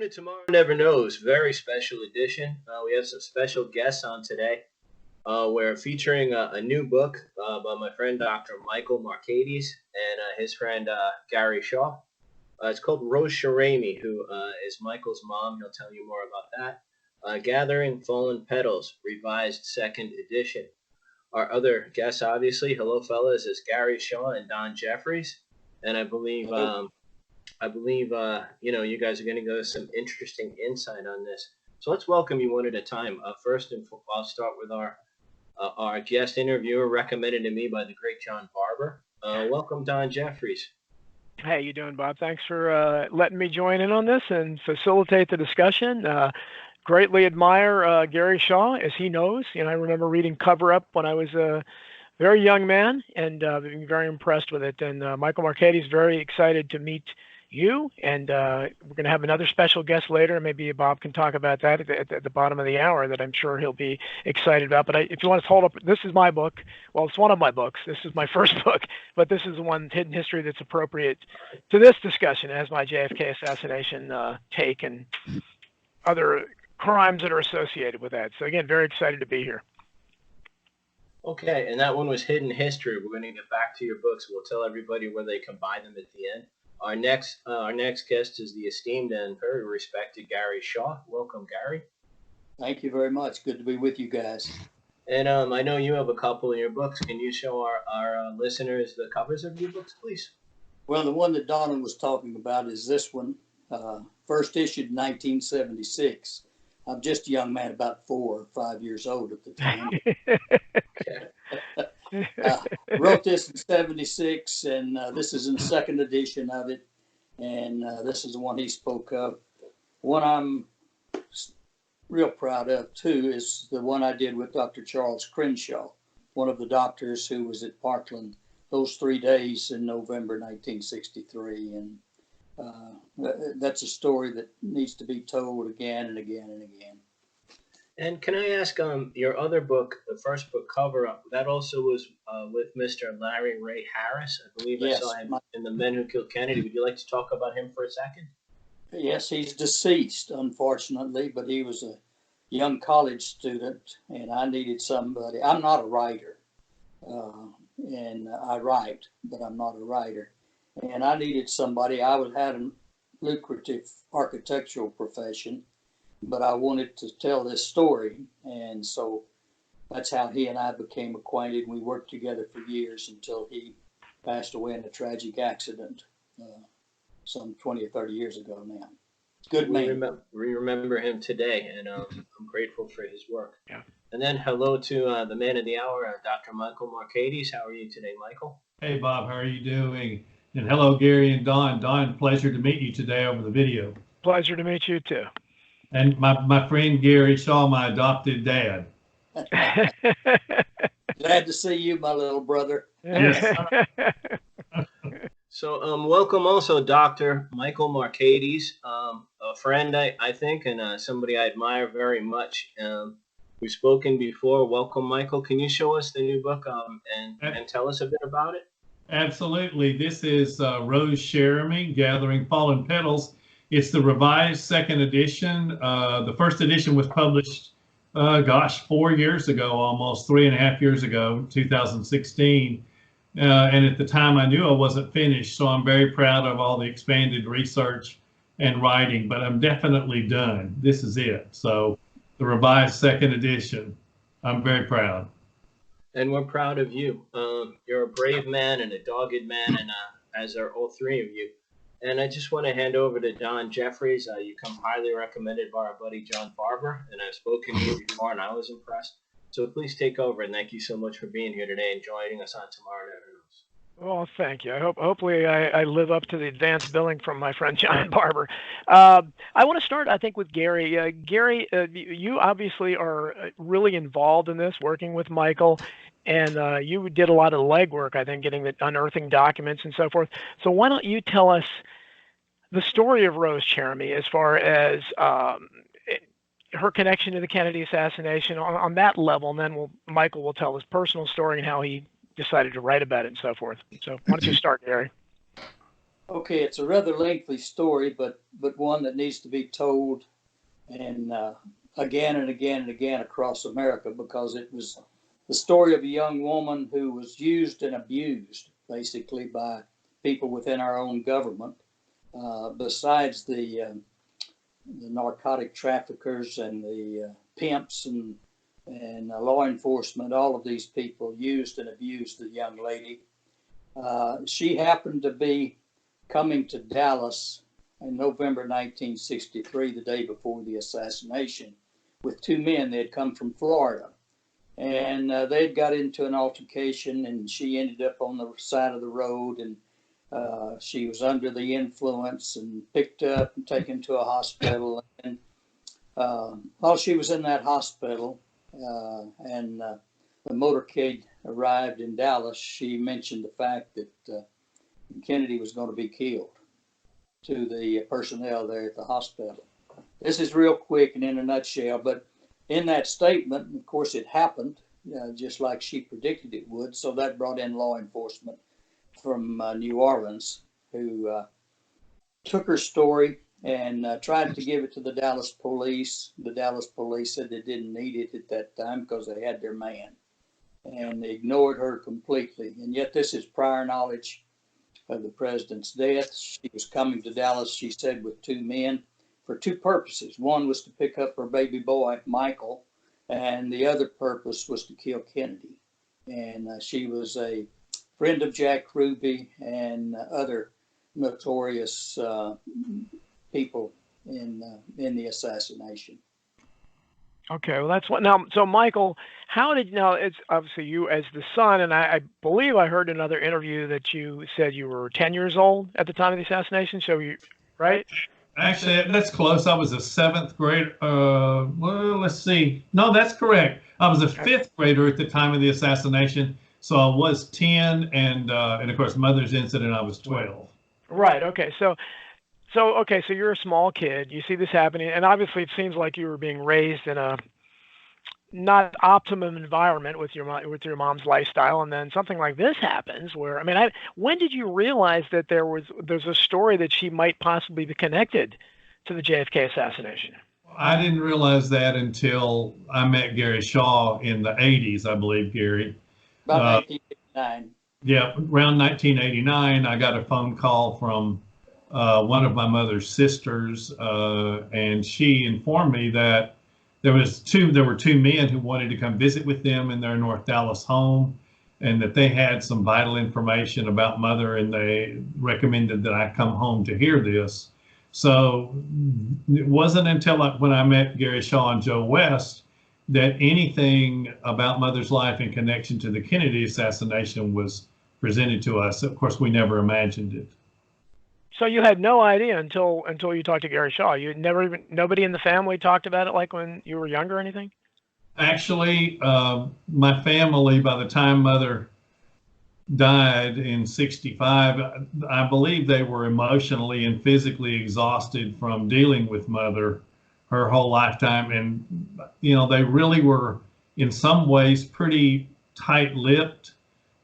to Tomorrow Never Knows, very special edition. We have some special guests on today. We're featuring a new book by my friend Dr. Michael Marcades and his friend Gary Shaw. It's called Rose Cheramie, who is Michael's mom. He'll tell you more about that. Gathering Fallen Petals, revised second edition. Our other guests, obviously, hello fellas, is Gary Shaw and Don Jeffries. And I believe you guys are going to give us some interesting insight on this. So let's welcome you one at a time. I'll start with our guest interviewer recommended to me by the great John Barber. Welcome, Don Jeffries. Hey, you doing, Bob? Thanks for letting me join in on this and facilitate the discussion. Greatly admire Gary Shaw, as he knows. I remember reading Cover Up when I was a very young man and being very impressed with it. And Michael Marcades is very excited to meet you, and we're going to have another special guest later. Maybe Bob can talk about that at the bottom of the hour that I'm sure he'll be excited about. But if you want to hold up, this is my book. Well, it's one of my books. This is my first book, but this is the one, Hidden History, that's appropriate to this discussion as my JFK assassination take and other crimes that are associated with that. So again, very excited to be here. Okay, and that one was Hidden History. We're going to get back to your books. We'll tell everybody where they can buy them at the end. Our next guest is the esteemed and very respected Gary Shaw. Welcome, Gary. Thank you very much. Good to be with you guys. And I know you have a couple in your books. Can you show our listeners the covers of your books, please? Well, the one that Donna was talking about is this one, first issued in 1976. I'm just a young man, about 4 or 5 years old at the time. Wrote this in 76, and this is in the second edition of it. And this is the one he spoke of. One I'm real proud of, too, is the one I did with Dr. Charles Crenshaw, one of the doctors who was at Parkland those 3 days in November 1963. And that's a story that needs to be told again and again and again. And can I ask, your other book, the first book, Cover Up, that also was with Mr. Larry Ray Harris. I believe I saw him in The Men Who Killed Kennedy. Would you like to talk about him for a second? Yes, he's deceased, unfortunately, but he was a young college student, and I needed somebody. I'm not a writer, and I write, but I'm not a writer. And I needed somebody. I had a lucrative architectural profession, but I wanted to tell this story. And so that's how he and I became acquainted. We worked together for years until he passed away in a tragic accident some 20 or 30 years ago now. Good man. We remember him today, and I'm grateful for his work. Yeah. And then hello to the man of the hour, Dr. Michael Marcades. How are you today, Michael? Hey, Bob. How are you doing? And hello, Gary and Don. Don, pleasure to meet you today over the video. Pleasure to meet you, too. And my friend Gary Shaw, my adopted dad. Glad to see you, my little brother. Yes. So welcome also Dr. Michael Marcades, a friend, I think, and somebody I admire very much. We've spoken before. Welcome, Michael. Can you show us the new book and tell us a bit about it? Absolutely. This is Rose Cheramie, Gathering Fallen Petals. It's the revised second edition. The first edition was published, 4 years ago, almost 3.5 years ago, 2016. And at the time I knew I wasn't finished, so I'm very proud of all the expanded research and writing, but I'm definitely done. This is it. So the revised second edition, I'm very proud. And we're proud of you. You're a brave man and a dogged man, and as are all three of you. And I just want to hand over to Don Jeffries. You come highly recommended by our buddy John Barber, and I've spoken to you before, and I was impressed. So please take over, and thank you so much for being here today and joining us on Tomorrow Never Knows. Well, thank you. Hopefully I live up to the advanced billing from my friend John Barber. I want to start, I think, with Gary. Gary, you obviously are really involved in this, working with Michael, and you did a lot of legwork, I think, getting the unearthing documents and so forth. So why don't you tell us the story of Rose Cheramie as far as her connection to the Kennedy assassination on that level, and then Michael will tell his personal story and how he decided to write about it and so forth. So why don't you start, Gary? Okay, it's a rather lengthy story, but one that needs to be told and again and again and again across America, because it was the story of a young woman who was used and abused basically by people within our own government. Besides the narcotic traffickers and the pimps and law enforcement, all of these people used and abused the young lady. She happened to be coming to Dallas in November 1963, the day before the assassination, with two men. They had come from Florida, and they'd got into an altercation, and she ended up on the side of the road, and she was under the influence and picked up and taken to a hospital. And while she was in that hospital, and the motorcade arrived in Dallas, she mentioned the fact that Kennedy was going to be killed to the personnel there at the hospital. This is real quick and in a nutshell, but in that statement, of course, it happened just like she predicted it would. So that brought in law enforcement from New Orleans, who took her story and tried to give it to the Dallas police. The Dallas police said they didn't need it at that time because they had their man, and they ignored her completely. And yet this is prior knowledge of the president's death. She was coming to Dallas, she said, with two men for two purposes. One was to pick up her baby boy, Michael, and the other purpose was to kill Kennedy. And she was a friend of Jack Ruby and other notorious people in the assassination. Okay, well, that's what now. So, Michael, how did now? It's obviously you as the son, and I believe I heard another interview that you said you were 10 years old at the time of the assassination. So, you right? Actually, that's close. I was a seventh grade. Well, let's see. No, that's correct. I was a fifth grader at the time of the assassination. So I was 10, and of course, Mother's incident, I was 12. Right. Okay. So okay. So you're a small kid. You see this happening, and obviously, it seems like you were being raised in a not optimum environment with your mom's lifestyle, and then something like this happens. Where I mean, when did you realize that there's a story that she might possibly be connected to the JFK assassination? I didn't realize that until I met Gary Shaw in the 80s, I believe, Gary. About 1989. Yeah, around 1989, I got a phone call from one of my mother's sisters, and she informed me that there were two men who wanted to come visit with them in their North Dallas home, and that they had some vital information about Mother, and they recommended that I come home to hear this. So it wasn't until when I met Gary Shaw and Joe West that anything about Mother's life in connection to the Kennedy assassination was presented to us. Of course, we never imagined it. So you had no idea until you talked to Gary Shaw. Nobody in the family talked about it like when you were younger or anything? Actually, my family, by the time Mother died in 65, I believe they were emotionally and physically exhausted from dealing with Mother her whole lifetime. And, they really were in some ways pretty tight-lipped.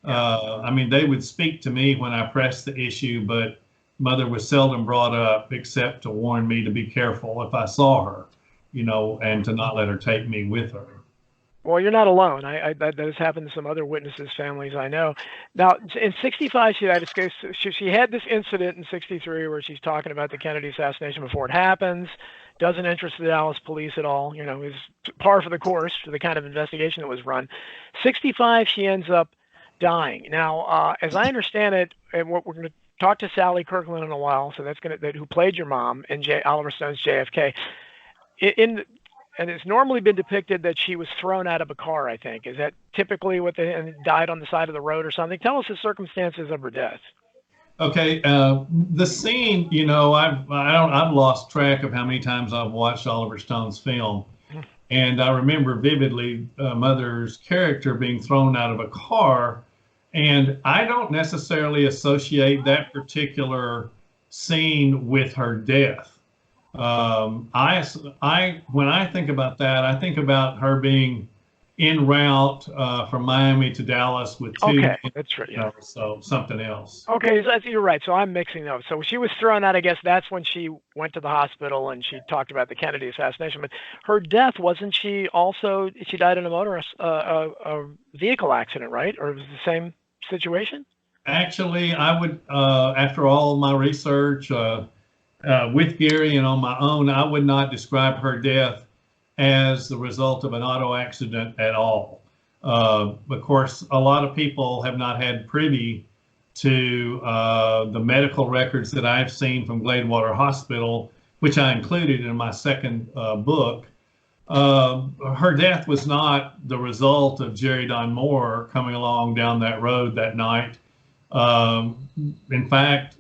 I mean, they would speak to me when I pressed the issue, but Mother was seldom brought up except to warn me to be careful if I saw her, and to not let her take me with her. Well, you're not alone. That has happened to some other witnesses' families I know. Now, in 65, she had this incident in 63 where she's talking about the Kennedy assassination before it happens, doesn't interest the Dallas police at all, is par for the course for the kind of investigation that was run. 65, she ends up dying. Now, as I understand it, and what we're going to talk to Sally Kirkland in a while, so who played your mom in Oliver Stone's JFK. And it's normally been depicted that she was thrown out of a car, I think. Is that typically what and died on the side of the road or something? Tell us the circumstances of her death. Okay, the scene, I've lost track of how many times I've watched Oliver Stone's film. And I remember vividly Mother's character being thrown out of a car. And I don't necessarily associate that particular scene with her death. When I think about that, I think about her being en route from Miami to Dallas with two Okay, men, that's right. Yeah. so something else. Okay, so you're right. So I'm mixing those. So she was thrown out. I guess that's when she went to the hospital and she talked about the Kennedy assassination. But her death, wasn't she also? She died in a vehicle accident, right? Or it was the same situation? Actually, I would, after all my research with Gary and on my own, I would not describe her death as the result of an auto accident at all. Of course, a lot of people have not had privy to the medical records that I've seen from Gladewater Hospital, which I included in my second book. Her death was not the result of Jerry Don Moore coming along down that road that night. In fact,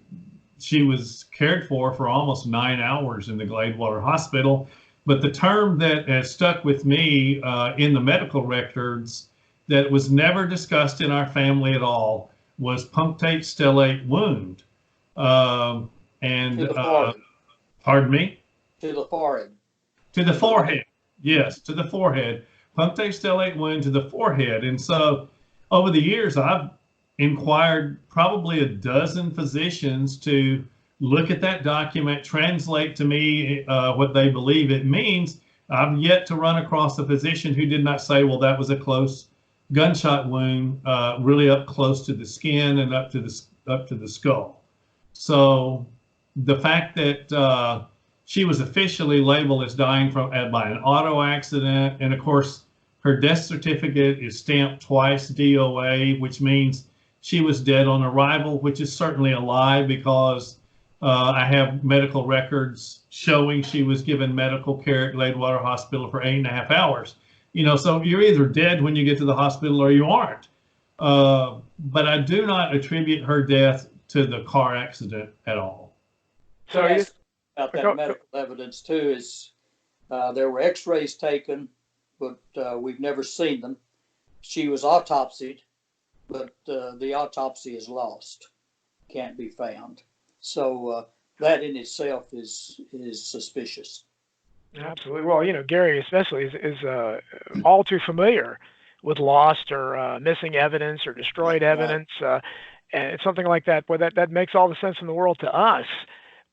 she was cared for almost 9 hours in the Gladewater Hospital. But the term that has stuck with me in the medical records that was never discussed in our family at all was punctate stellate wound. Pardon me? To the forehead. To the forehead. Yes, to the forehead. Punctate stellate wound to the forehead. And so over the years, I've inquired probably a dozen physicians to look at that document, translate to me what they believe it means. I've yet to run across a physician who did not say, well, that was a close gunshot wound, really up close to the skin and up to the skull. So the fact that she was officially labeled as dying by an auto accident, and of course her death certificate is stamped twice DOA, which means she was dead on arrival, which is certainly a lie because I have medical records showing she was given medical care at Gladewater Hospital for 8.5 hours. So you're either dead when you get to the hospital or you aren't. But I do not attribute her death to the car accident at all. So about that medical evidence too is there were X-rays taken, but we've never seen them. She was autopsied, but the autopsy is lost, can't be found. So that in itself is suspicious. Absolutely. Well, Gary especially is all too familiar with lost or missing evidence or destroyed evidence, and something like that. Boy, that makes all the sense in the world to us.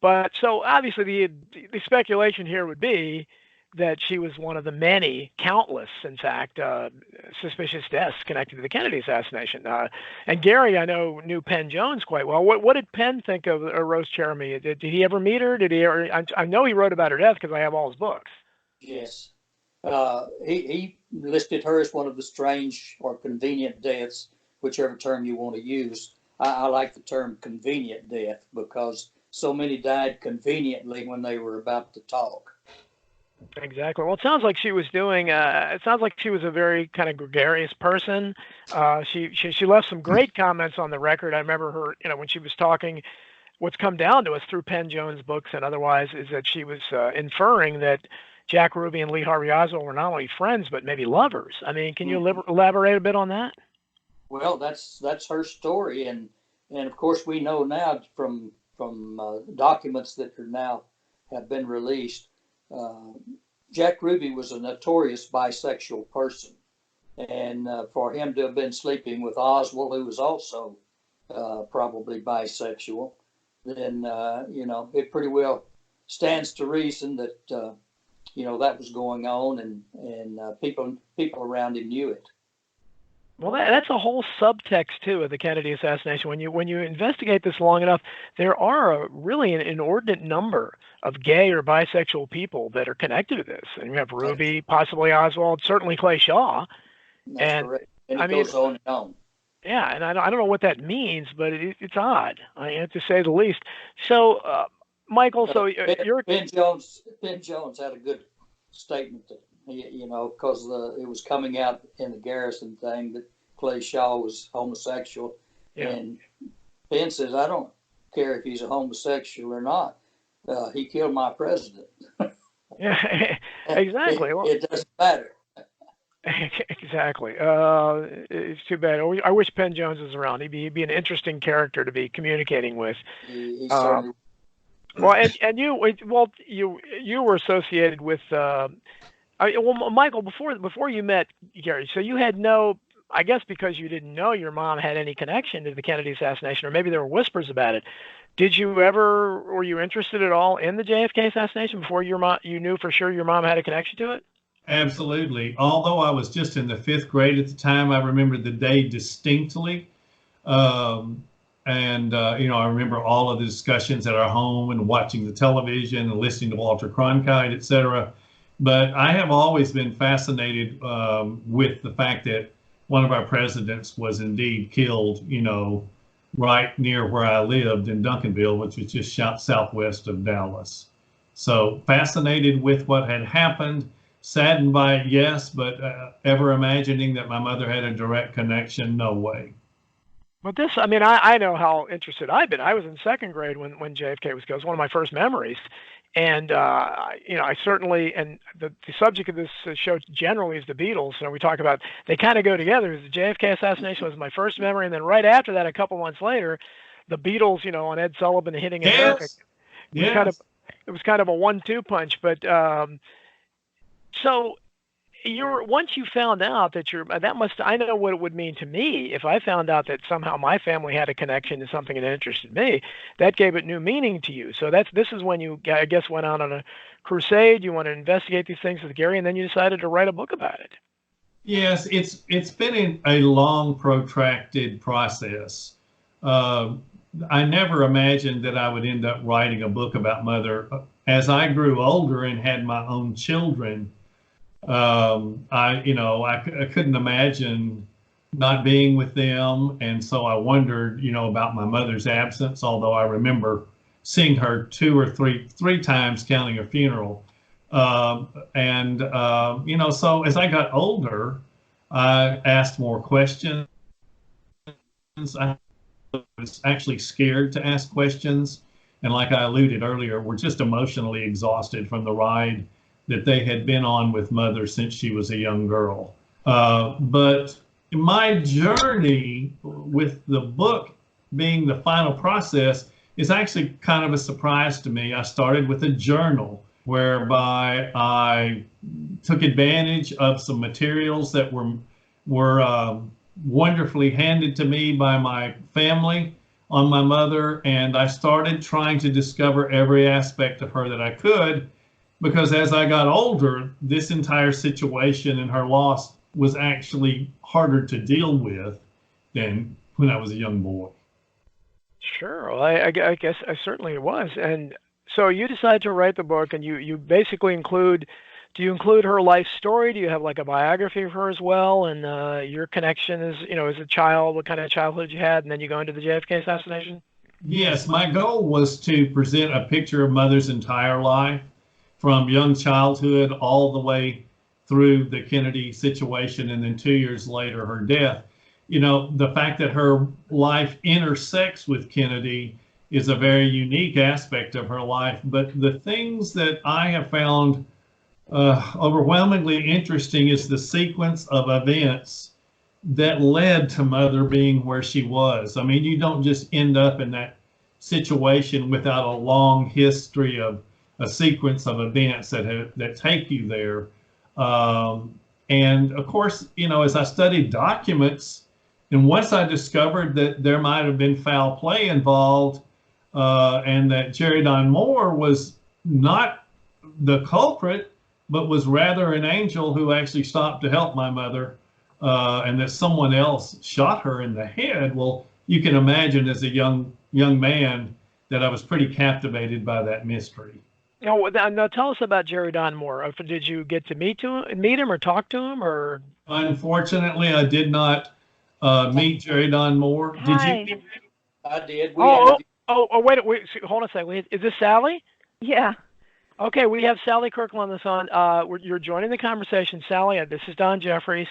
But so obviously the speculation here would be that she was one of the many, countless, in fact, suspicious deaths connected to the Kennedy assassination. And Gary, I know, knew Penn Jones quite well. What did Penn think of Rose Cheramie? Did he ever meet her? Did he ever? I know he wrote about her death because I have all his books. Yes. He listed her as one of the strange or convenient deaths, whichever term you want to use. I like the term convenient death because so many died conveniently when they were about to talk. Exactly. Well, it sounds like she was doing. It sounds like she was a very kind of gregarious person. She left some great comments on the record. I remember her, when she was talking. What's come down to us through Penn Jones' books and otherwise is that she was inferring that Jack Ruby and Lee Harvey Oswald were not only friends but maybe lovers. I mean, can you elaborate a bit on that? Well, that's her story, and of course we know now from documents that are now have been released. Jack Ruby was a notorious bisexual person, and for him to have been sleeping with Oswald, who was also probably bisexual, then it pretty well stands to reason that that was going on, and people around him knew it. Well, that's a whole subtext too of the Kennedy assassination. When you investigate this long enough, there are really an inordinate number of gay or bisexual people that are connected to this. And you have Ruby, possibly Oswald, certainly Clay Shaw. That's correct. And it goes on and on. Yeah, and I don't know what that means, but it's odd, I have to say the least. So, Michael, Ben Jones had a good statement that, because it was coming out in the Garrison thing that Clay Shaw was homosexual. Yeah. And Ben says, I don't care if he's a homosexual or not. He killed my president. Yeah, exactly. It doesn't matter. Exactly. It's too bad. I wish Penn Jones was around. He'd be an interesting character to be communicating with. He certainly. Well, and you were associated with Well, Michael, before you met Gary, so you had no, I guess because you didn't know your mom had any connection to the Kennedy assassination, or maybe there were whispers about it. Were you interested at all in the JFK assassination before you knew for sure your mom had a connection to it? Absolutely. Although I was just in the fifth grade at the time, I remember the day distinctly. Um, I remember all of the discussions at our home and watching the television and listening to Walter Cronkite, et cetera. But I have always been fascinated with the fact that one of our presidents was indeed killed, right near where I lived in Duncanville, which is just southwest of Dallas. So fascinated with what had happened, saddened by it, yes, but ever imagining that my mother had a direct connection, no way. But I know how interested I've been. I was in second grade when JFK was killed. It was one of my first memories. And, I certainly, and the subject of this show generally is the Beatles. So we talk about, they kind of go together. The JFK assassination was my first memory. And then right after that, a couple months later, the Beatles, on Ed Sullivan hitting America. Yes. It was kind of a 1-2 punch. But so once you found out that I know what it would mean to me if I found out that somehow my family had a connection to something that interested me. That gave it new meaning to you. So this is when you, I guess, went out on a crusade. You want to investigate these things with Gary, and then you decided to write a book about it. Yes, it's been a long, protracted process. I never imagined that I would end up writing a book about Mother. As I grew older and had my own children, I couldn't imagine not being with them. And so I wondered, about my mother's absence, although I remember seeing her two or three times counting her funeral. So as I got older, I asked more questions. I was actually scared to ask questions. And like I alluded earlier, we're just emotionally exhausted from the ride that they had been on with Mother since she was a young girl. But my journey with the book being the final process is actually kind of a surprise to me. I started with a journal whereby I took advantage of some materials that were wonderfully handed to me by my family on my mother, and I started trying to discover every aspect of her that I could, because as I got older, this entire situation and her loss was actually harder to deal with than when I was a young boy. Sure. Well, I guess certainly it was. And so you decide to write the book, and you basically do you include her life story? Do you have like a biography of her as well? And your connection is, as a child, what kind of childhood you had, and then you go into the JFK assassination? Yes, my goal was to present a picture of Mother's entire life, from young childhood all the way through the Kennedy situation, and then 2 years later, her death. The fact that her life intersects with Kennedy is a very unique aspect of her life. But the things that I have found overwhelmingly interesting is the sequence of events that led to Mother being where she was. I mean, you don't just end up in that situation without a long history of a sequence of events that take you there. And of course, as I studied documents, and once I discovered that there might have been foul play involved, and that Jerry Don Moore was not the culprit, but was rather an angel who actually stopped to help my mother, and that someone else shot her in the head. Well, you can imagine as a young man that I was pretty captivated by that mystery. Now tell us about Jerry Don Moore. Did you get to meet him or talk to him, or? Unfortunately, I did not meet Jerry Don Moore. Hi. Did you? I did. Wait, hold on a second. Is this Sally? Yeah. Okay, we have Sally Kirkland on this on. You're joining the conversation, Sally. This is Don Jeffries.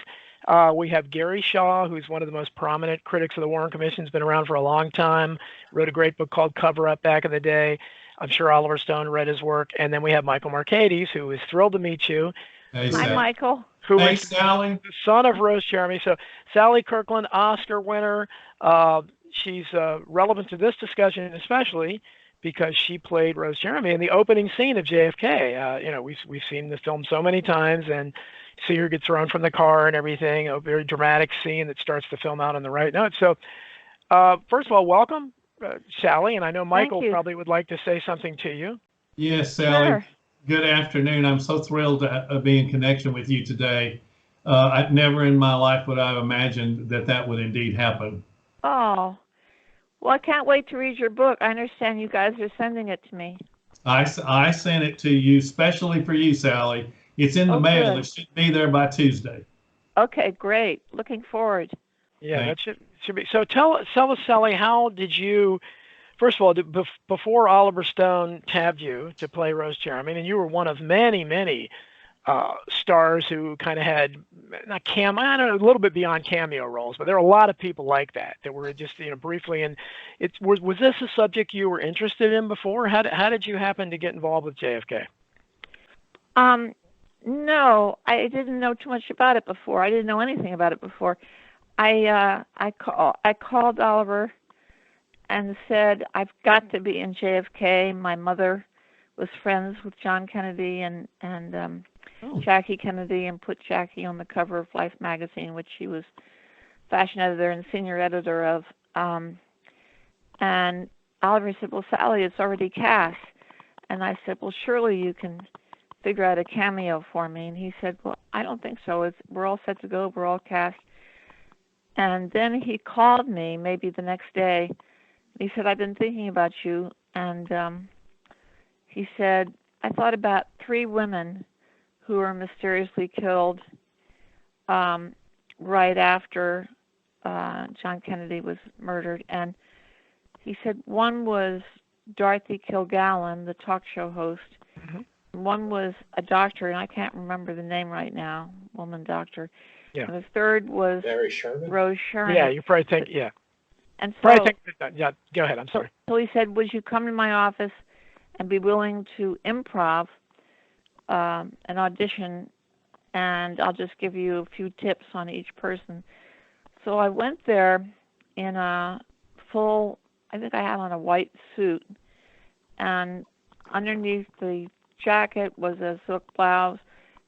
We have Gary Shaw, who's one of the most prominent critics of the Warren Commission. Has been around for a long time. Wrote a great book called Cover Up back in the day. I'm sure Oliver Stone read his work. And then we have Michael Marcades, who is thrilled to meet you. Hey, Hi, Michael. Who hey, is Sally. the son of Rose Cheramie. So Sally Kirkland, Oscar winner. She's relevant to this discussion, especially because she played Rose Cheramie in the opening scene of JFK. You know, we've seen the film so many times, and see her get thrown from the car and everything. A very dramatic scene that starts the film out on the right note. So, first of all, welcome, Sally, and I know Michael probably would like to say something to you. Yes, Sally. Sure. Good afternoon. I'm so thrilled to be in connection with you today. I never in my life would I have imagined that would indeed happen. Oh, well, I can't wait to read your book. I understand you guys are sending it to me. I sent it to you specially for you, Sally. It's in the mail. Good. It should be there by Tuesday. Okay, great. Looking forward. Yeah, Thanks. that should be. So tell us, Sally, how did you? First of all, before Oliver Stone tabbed you to play Rose Cheramie, and you were one of many stars who kind of had I don't know, a little bit beyond cameo roles, but there are a lot of people like that were just briefly. And was this a subject you were interested in before? How did you happen to get involved with JFK? No, I didn't know too much about it before. I didn't know anything about it before. I called Oliver and said, I've got to be in JFK. My mother was friends with John Kennedy and Jackie Kennedy, and put Jackie on the cover of Life magazine, which she was fashion editor and senior editor of. And Oliver said, well, Sally, it's already cast. And I said, well, surely you can figure out a cameo for me. And he said, well, I don't think so. We're all set to go. We're all cast. And then he called me maybe the next day. He said, I've been thinking about you. And he said, I thought about 3 women who were mysteriously killed right after John Kennedy was murdered. And he said one was Dorothy Kilgallen, the talk show host. Mm-hmm. One was a doctor, and I can't remember the name right now, woman doctor. Yeah. And the third was Rose Cheramie. Yeah, you probably think, yeah. And so, yeah, go ahead, I'm sorry. So he said, would you come to my office and be willing to improv an audition, and I'll just give you a few tips on each person. So I went there in a full, I think I had on a white suit, and underneath the jacket was a silk blouse,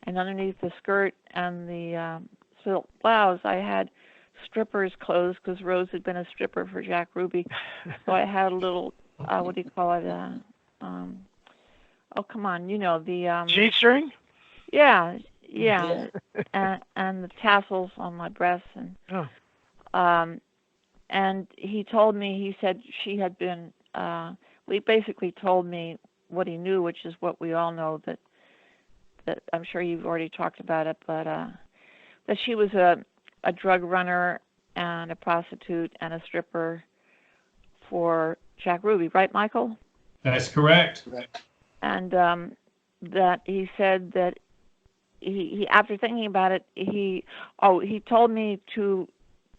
and underneath the skirt and the silk blouse I had stripper's clothes, because Rose had been a stripper for Jack Ruby. So I had a little, what do you call it, oh, come on, you know, the... G-string? Yeah. And the tassels on my breasts. And he told me, he said she had been, he basically told me what he knew, which is what we all know, that I'm sure you've already talked about it, but that she was a drug runner and a prostitute and a stripper for Jack Ruby, right, Michael? That's correct. And that he said that he after thinking about it, he told me to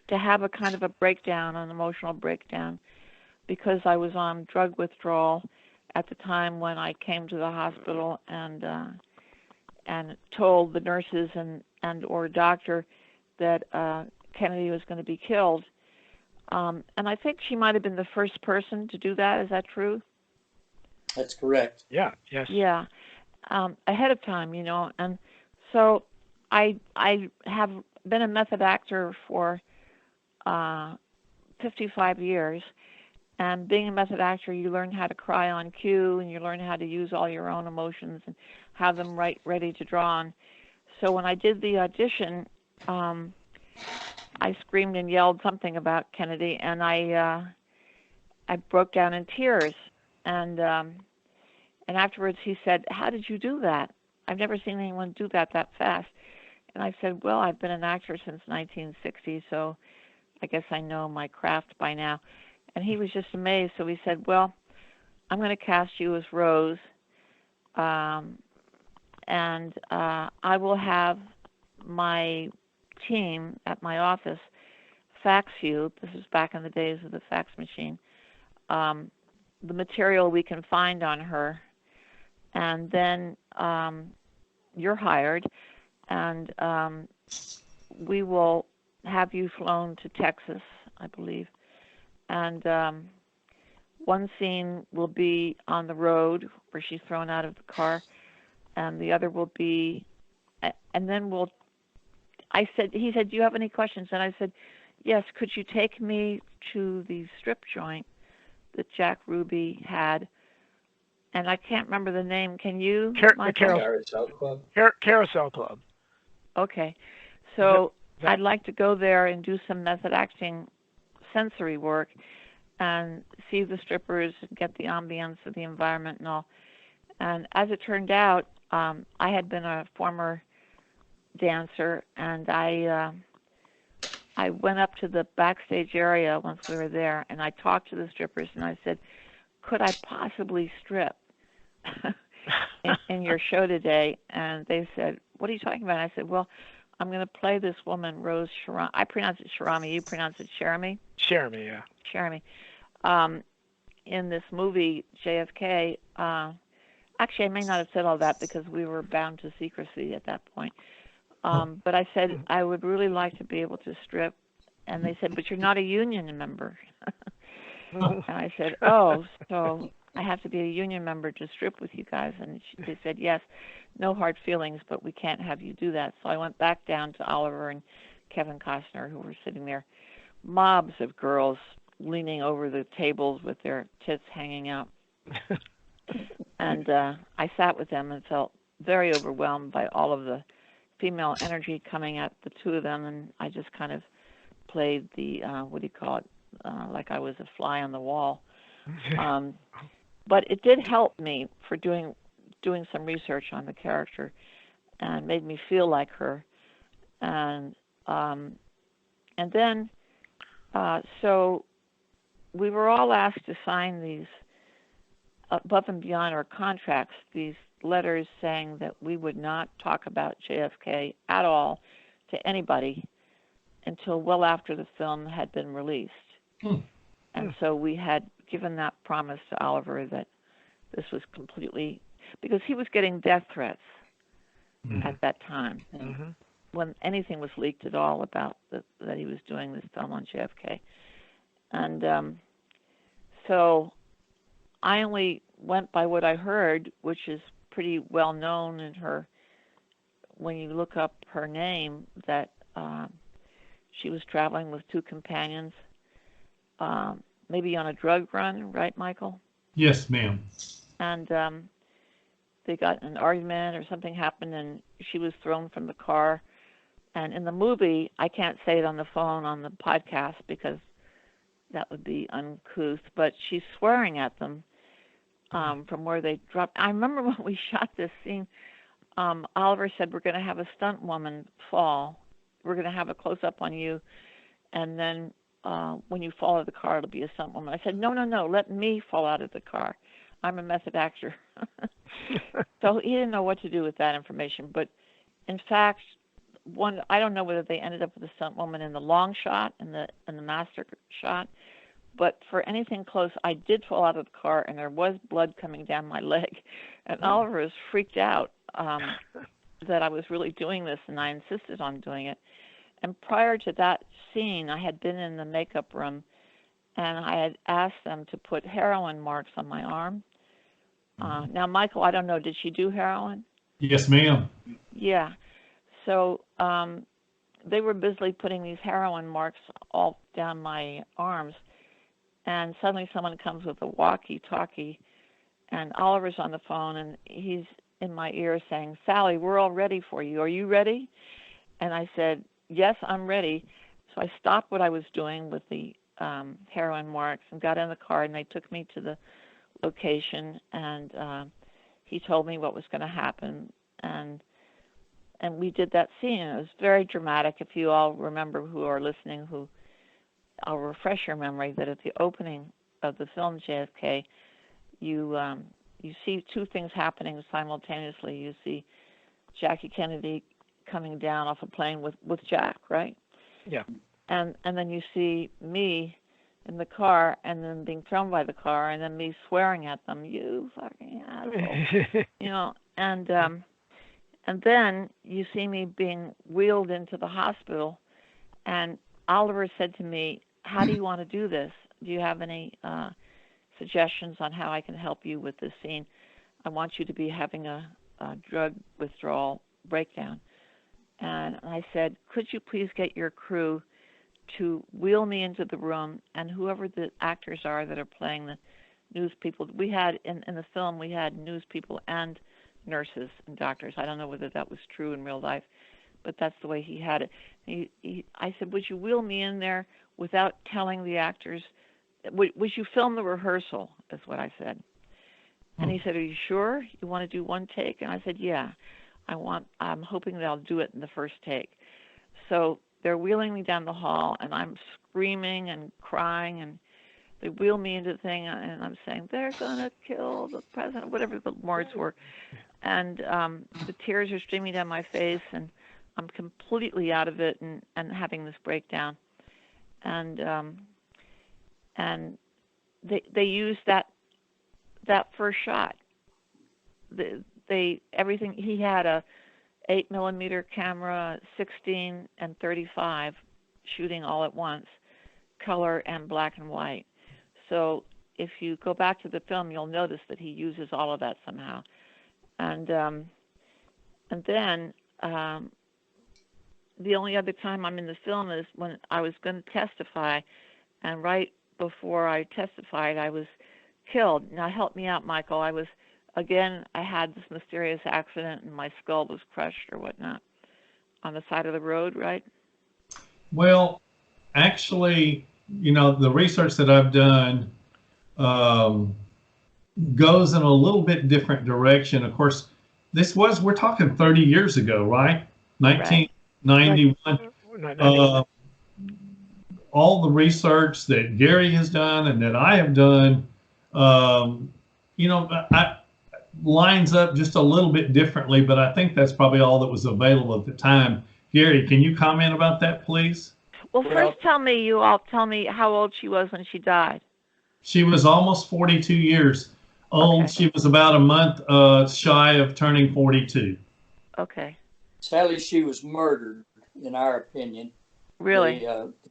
have a kind of a breakdown, an emotional breakdown, because I was on drug withdrawal at the time when I came to the hospital and told the nurses and or doctor that Kennedy was going to be killed. And I think she might have been the first person to do that. Is that true? That's correct. Yeah, yes. Yeah, ahead of time, you know. And so I have been a method actor for 55 years. And being a method actor, you learn how to cry on cue, and you learn how to use all your own emotions and have them ready to draw on. So when I did the audition, I screamed and yelled something about Kennedy, and I broke down in tears. And afterwards he said, "How did you do that? I've never seen anyone do that fast." And I said, "Well, I've been an actor since 1960, so I guess I know my craft by now." And he was just amazed. So he said, "Well, I'm going to cast you as Rose, and I will have my team at my office fax you." This is back in the days of the fax machine. The material we can find on her, and then you're hired, and we will have you flown to Texas, I believe, and one scene will be on the road where she's thrown out of the car, and the other will be, and then he said, do you have any questions? And I said, yes, could you take me to the strip joint that Jack Ruby had? And I can't remember the name. Can you? The Carousel Club. Carousel Club. Okay. So Is that- I'd like to go there and do some method acting sensory work and see the strippers and get the ambience of the environment and all. And as it turned out, I had been a former dancer, and I went up to the backstage area once we were there, and I talked to the strippers, and I said, could I possibly strip in your show today? And they said, what are you talking about? And I said, well, I'm going to play this woman, Rose Cheramie. I pronounce it Cheramie. You pronounce it Cheramie? Cheramie, yeah. Cheramie. In this movie, JFK, actually, I may not have said all that because we were bound to secrecy at that point. But I said, I would really like to be able to strip. And they said, but you're not a union member. And I said, oh, so I have to be a union member to strip with you guys. And they said, yes, no hard feelings, but we can't have you do that. So I went back down to Oliver and Kevin Costner, who were sitting there, mobs of girls leaning over the tables with their tits hanging out. And I sat with them and felt very overwhelmed by all of the female energy coming at the two of them. And I just kind of played the, like I was a fly on the wall. But it did help me for doing some research on the character and made me feel like her. And then, so we were all asked to sign these above and beyond our contracts, these letters saying that we would not talk about JFK at all to anybody until well after the film had been released. And so we had given that promise to Oliver that this was completely, because he was getting death threats at that time. When anything was leaked at all about that he was doing this film on JFK. And so I only went by what I heard, which is pretty well known in her, when you look up her name, that she was traveling with two companions, maybe on a drug run, right, Michael? Yes, ma'am. And they got in an argument or something happened, and she was thrown from the car. And in the movie, I can't say it on the phone on the podcast because that would be uncouth, but she's swearing at them from where they dropped. I remember when we shot this scene, Oliver said, we're going to have a stunt woman fall. We're going to have a close-up on you, and then when you fall out of the car, it'll be a stunt woman. I said, no, let me fall out of the car. I'm a method actor. So he didn't know what to do with that information. But in fact, I don't know whether they ended up with a stunt woman in the long shot and the master shot, but for anything close, I did fall out of the car and there was blood coming down my leg, and Oliver was freaked out that I was really doing this, and I insisted on doing it. And prior to that scene, I had been in the makeup room, and I had asked them to put heroin marks on my arm. Now, Michael, I don't know, did she do heroin? Yes, ma'am. Yeah. So they were busily putting these heroin marks all down my arms, and suddenly someone comes with a walkie-talkie, and Oliver's on the phone, and he's in my ear saying, Sally, we're all ready for you. Are you ready? And I said, yes, I'm ready. So I stopped what I was doing with the heroin marks and got in the car, and they took me to the location, and he told me what was going to happen, and we did that scene. It was very dramatic. If you all remember, who are listening, who I'll refresh your memory that at the opening of the film JFK, you see two things happening simultaneously. You see Jackie Kennedy coming down off a plane with Jack, right? Yeah. And then you see me in the car, and then being thrown by the car, and then me swearing at them, you fucking asshole, you know, and then you see me being wheeled into the hospital, and Oliver said to me, how do you want to do this? Do you have any suggestions on how I can help you with this scene. I want you to be having a drug withdrawal breakdown. And I said, could you please get your crew to wheel me into the room, and whoever the actors are that are playing the news people. We had, in the film, we had news people and nurses and doctors. I don't know whether that was true in real life, but that's the way he had it. I said, would you wheel me in there without telling the actors? Would you film the rehearsal, is what I said. And he said, are you sure you want to do one take? And I said, yeah, I'm hoping they'll do it in the first take. So they're wheeling me down the hall, and I'm screaming and crying, and they wheel me into the thing, and I'm saying, they're going to kill the president, whatever the words were. And the tears are streaming down my face, and I'm completely out of it and having this breakdown. And they used that first shot. Everything, he had a 8mm camera, 16 and 35, shooting all at once, color and black and white. So if you go back to the film, you'll notice that he uses all of that somehow. And then the only other time I'm in the film is when I was going to testify, and right before I testified, I was killed. Now help me out, Michael. I had this mysterious accident and my skull was crushed or whatnot on the side of the road, right? Well, actually, the research that I've done goes in a little bit different direction. Of course, we're talking 30 years ago, right? 1991. All the research that Gary has done and that I have done, lines up just a little bit differently, but I think that's probably all that was available at the time. Gary, can you comment about that, please? Well, first tell me how old she was when she died. She was almost 42 years old. Okay. She was about a month shy of turning 42. Okay. Sally, she was murdered, in our opinion. Really?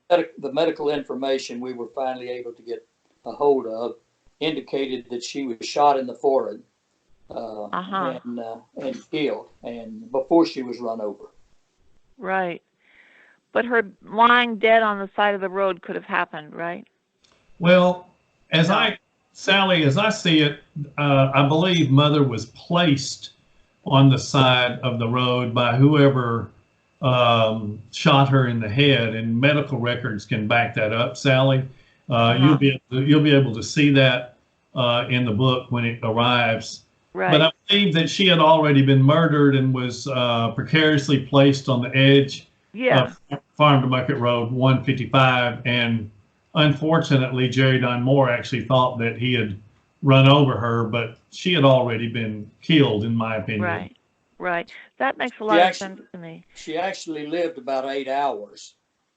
The medical information we were finally able to get a hold of indicated that she was shot in the forehead. And killed, and before she was run over. Right. But her lying dead on the side of the road could have happened, right? Well, Sally, as I see it, I believe Mother was placed on the side of the road by whoever shot her in the head, and medical records can back that up, Sally. You'll be able to see that in the book when it arrives. Right. But I believe that she had already been murdered and was precariously placed on the edge of Farm to Market Road 155. And unfortunately, Jerry Don Moore actually thought that he had run over her, but she had already been killed, in my opinion. Right. That makes a lot of sense to me. She actually lived about 8 hours.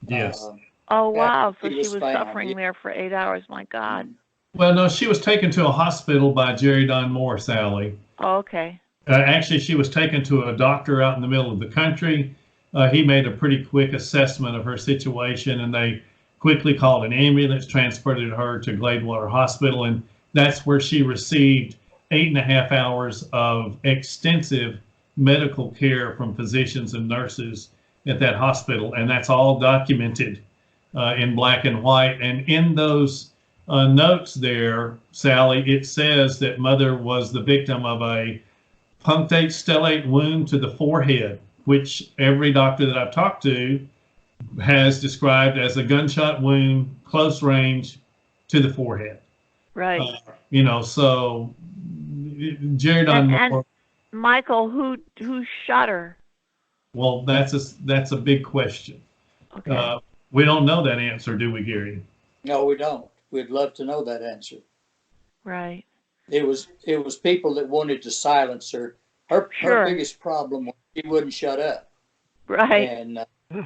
Yes. Oh, wow. So she was suffering there for 8 hours. My God. Well, no, she was taken to a hospital by Jerry Don Moore, Sally. Oh, okay. Actually, she was taken to a doctor out in the middle of the country. He made a pretty quick assessment of her situation, and they quickly called an ambulance, transported her to Gladewater Hospital, and that's where she received 8.5 hours of extensive medical care from physicians and nurses at that hospital, and that's all documented in black and white. And in those notes there, Sally, it says that Mother was the victim of a punctate stellate wound to the forehead, which every doctor that I've talked to has described as a gunshot wound, close range to the forehead. Right. So Jerry Don Moore. And Michael, who shot her? Well, that's a big question. Okay. We don't know that answer, do we, Gary? No, we don't. We'd love to know that answer. Right. It was people that wanted to silence her. Her biggest problem was she wouldn't shut up. Right. And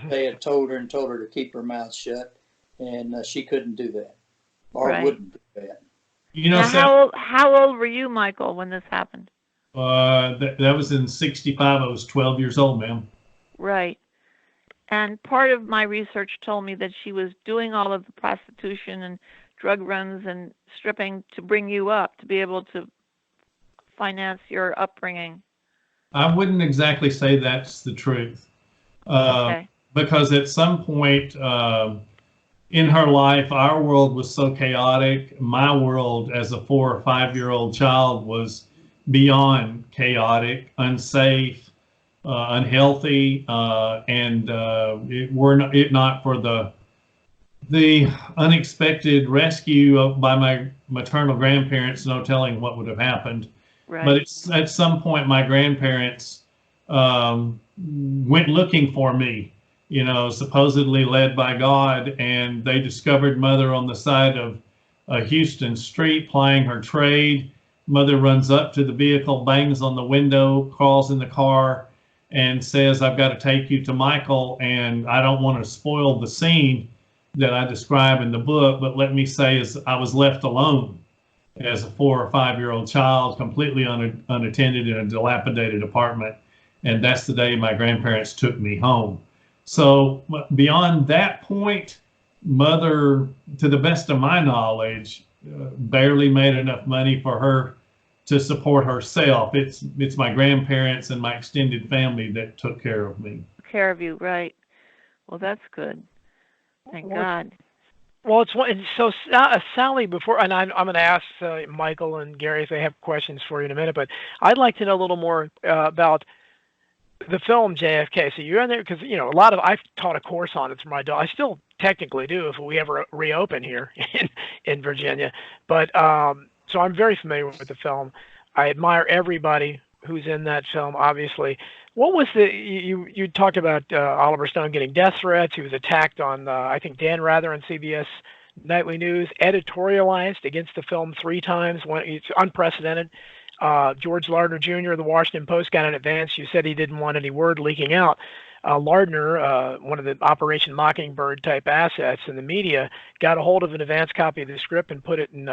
they had told her to keep her mouth shut, and she couldn't do that, or wouldn't do that. Now, how old were you, Michael, when this happened? That was in 65. I was 12 years old, ma'am. Right. And part of my research told me that she was doing all of the prostitution and drug runs and stripping to bring you up, to be able to finance your upbringing? I wouldn't exactly say that's the truth. Okay. Because at some point in her life, our world was so chaotic. My world as a 4 or 5-year-old child was beyond chaotic, unsafe, unhealthy, and were it not for the unexpected rescue by my maternal grandparents, no telling what would have happened. Right. But at some point, my grandparents went looking for me, supposedly led by God, and they discovered Mother on the side of a Houston street plying her trade. Mother runs up to the vehicle, bangs on the window, crawls in the car, and says, "I've got to take you to Michael, and I don't want to spoil the scene that I describe in the book, but let me say is I was left alone as a 4 or 5-year-old child, completely unattended in a dilapidated apartment. And that's the day my grandparents took me home." So beyond that point, Mother, to the best of my knowledge, barely made enough money for her to support herself. It's my grandparents and my extended family that took care of me. Care of you, right? Well, that's good. Thank God. Well, so Sally, before, and I'm going to ask Michael and Gary if they have questions for you in a minute, but I'd like to know a little more about the film JFK. So you're in there because I've taught a course on it for my daughter. I still technically do if we ever reopen here in Virginia. But so I'm very familiar with the film. I admire everybody who's in that film, obviously. What was you talked about Oliver Stone getting death threats. He was attacked on, I think, Dan Rather on CBS Nightly News, editorialized against the film 3 times. It's unprecedented. George Lardner Jr. of the Washington Post got in advance. You said he didn't want any word leaking out. Lardner, one of the Operation Mockingbird type assets in the media, got a hold of an advance copy of the script and put it in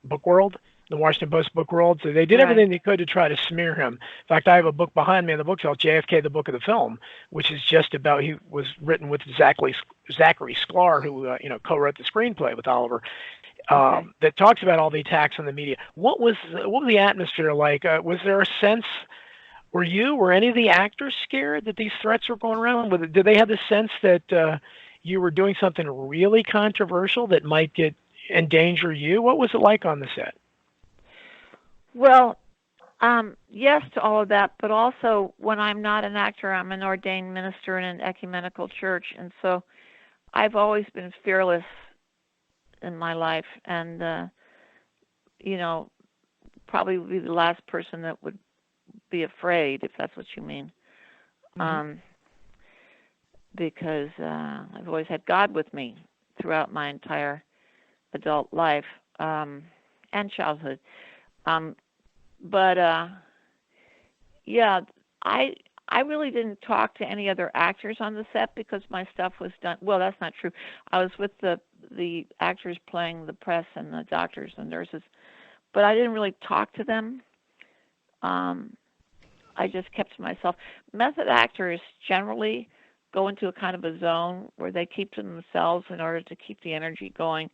Book World, the Washington Post Book World. So they did everything they could to try to smear him. In fact, I have a book behind me in the bookshelf, JFK, the Book of the Film, which is just about, he was written with Zachary Sklar, who co-wrote the screenplay with Oliver. That talks about all the attacks on the media. What was the atmosphere like? Was there a sense, were any of the actors scared that these threats were going around? Did they have the sense that you were doing something really controversial that might endanger you? What was it like on the set? Well, yes to all of that, but also when I'm not an actor, I'm an ordained minister in an ecumenical church, and so I've always been fearless in my life, and probably would be the last person that would be afraid, if that's what you mean. Mm-hmm. Because I've always had God with me throughout my entire adult life and childhood. I really didn't talk to any other actors on the set because my stuff was done. Well, that's not true. I was with the actors playing the press and the doctors and nurses, but I didn't really talk to them. I just kept to myself. Method actors generally go into a kind of a zone where they keep to themselves in order to keep the energy going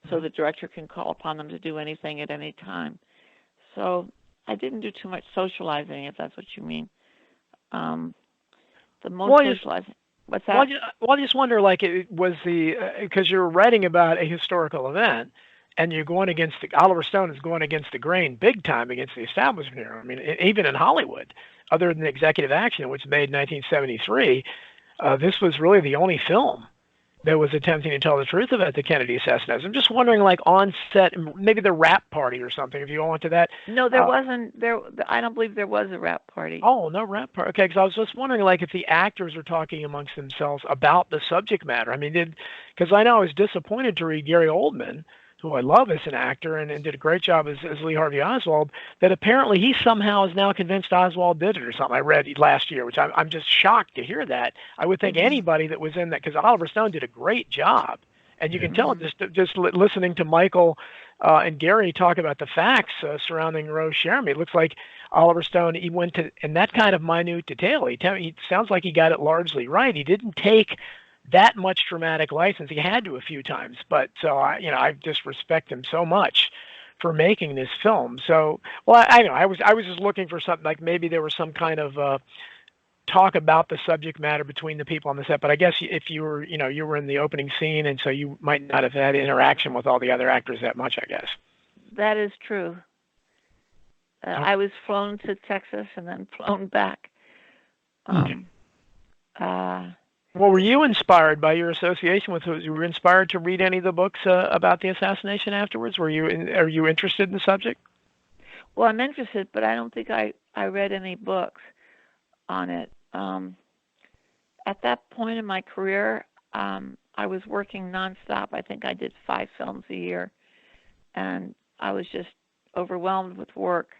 so the director can call upon them to do anything at any time. So I didn't do too much socializing, if that's what you mean. Socializing. What's that? Well, I just wonder, because you're writing about a historical event, and you're going against Oliver Stone is going against the grain big time against the establishment here. I mean, even in Hollywood, other than Executive Action, which was made in 1973, this was really the only film that was attempting to tell the truth about the Kennedy assassination. I'm just wondering, on set, maybe the rap party or something, if you go into that. No, there wasn't. I don't believe there was a rap party. Oh, no rap party. Okay, because I was just wondering, if the actors are talking amongst themselves about the subject matter. I mean, because I know I was disappointed to read Gary Oldman, who I love as an actor and did a great job as Lee Harvey Oswald, that apparently he somehow is now convinced Oswald did it or something. I read last year, which I'm just shocked to hear that. I would think anybody that was in that, because Oliver Stone did a great job. And you can tell just listening to Michael and Gary talk about the facts surrounding Rose Cheramie. It looks like Oliver Stone, he went to, in that kind of minute detail. He sounds like he got it largely right. He didn't take that much dramatic license. He had to a few times, but so I just respect him so much for making this film. So, well, I know I was just looking for something like maybe there was some kind of talk about the subject matter between the people on the set. But I guess if you were, you were in the opening scene, and so you might not have had interaction with all the other actors that much, I guess. That is true. I was flown to Texas and then flown back. Well, were you inspired by your association with? You were inspired to read any of the books about the assassination afterwards? Are you interested in the subject? Well, I'm interested, but I don't think I read any books on it. At that point in my career, I was working nonstop. I think I did 5 films a year, and I was just overwhelmed with work,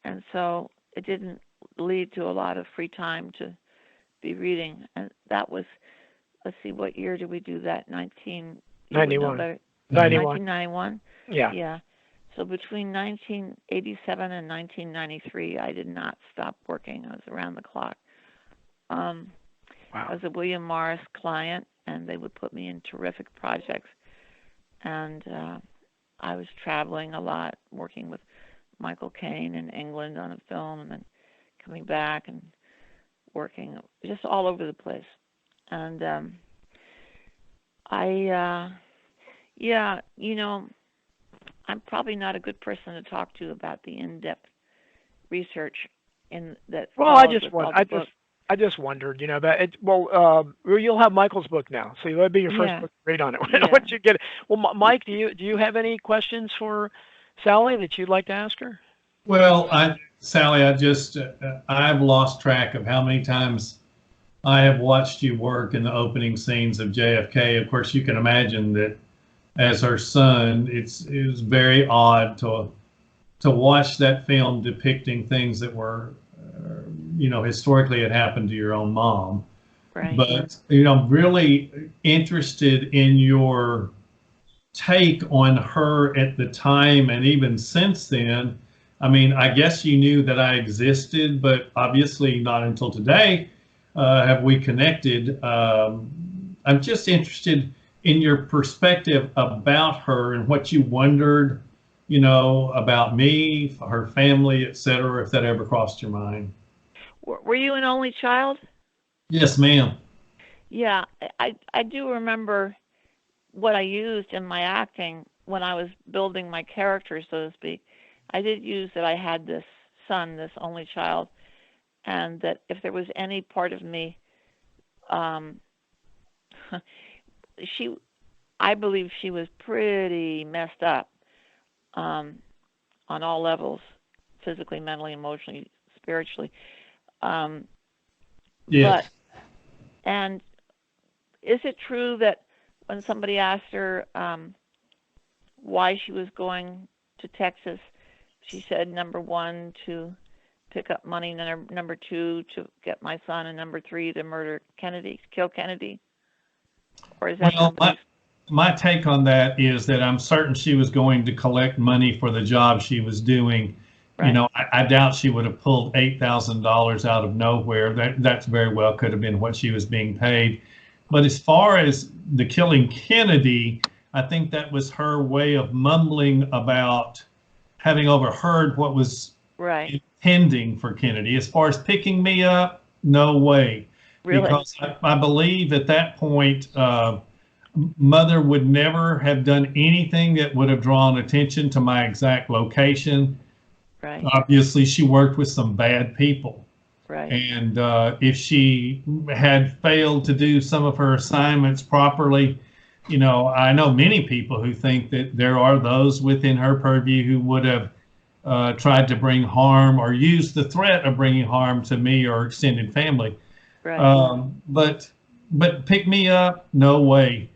and so it didn't lead to a lot of free time to be reading. And that was, let's see, what year did we do that? 1991. 1991. Yeah. So between 1987 and 1993, I did not stop working. I was around the clock. Wow. I was a William Morris client, and they would put me in terrific projects. And I was traveling a lot, working with Michael Caine in England on a film, and then coming back and working just all over the place. And I'm probably not a good person to talk to about the in-depth research in that. Well, I just wondered, that you'll have Michael's book now, so that'll be your first book to read on it once you get it. Well, Mike, do you have any questions for Sally that you'd like to ask her? Well, Sally, I've lost track of how many times I have watched you work in the opening scenes of JFK. Of course, you can imagine that as her son, it was very odd to watch that film depicting things that were, historically had happened to your own mom. Right. But, I'm really interested in your take on her at the time and even since then. I mean, I guess you knew that I existed, but obviously not until today have we connected. I'm just interested in your perspective about her and what you wondered, about me, her family, etc., if that ever crossed your mind. Were you an only child? Yes, ma'am. Yeah, I do remember what I used in my acting when I was building my character, so to speak. I did use that I had this son, this only child, and that if there was any part of me, I believe she was pretty messed up on all levels, physically, mentally, emotionally, spiritually. Yes. And is it true that when somebody asked her why she was going to Texas, she said, number 1, to pick up money, number 2, to get my son, and number 3, to kill Kennedy? Or is that my take on that is that I'm certain she was going to collect money for the job she was doing. Right. I doubt she would have pulled $8,000 out of nowhere. That's very well could have been what she was being paid. But as far as the killing Kennedy, I think that was her way of mumbling about having overheard what was intending for Kennedy. As far as picking me up, no way. Really? Because I believe at that point, Mother would never have done anything that would have drawn attention to my exact location. Right. Obviously, she worked with some bad people. Right. And if she had failed to do some of her assignments properly, I know many people who think that there are those within her purview who would have tried to bring harm or use the threat of bringing harm to me or extended family. Right. But pick me up, no way.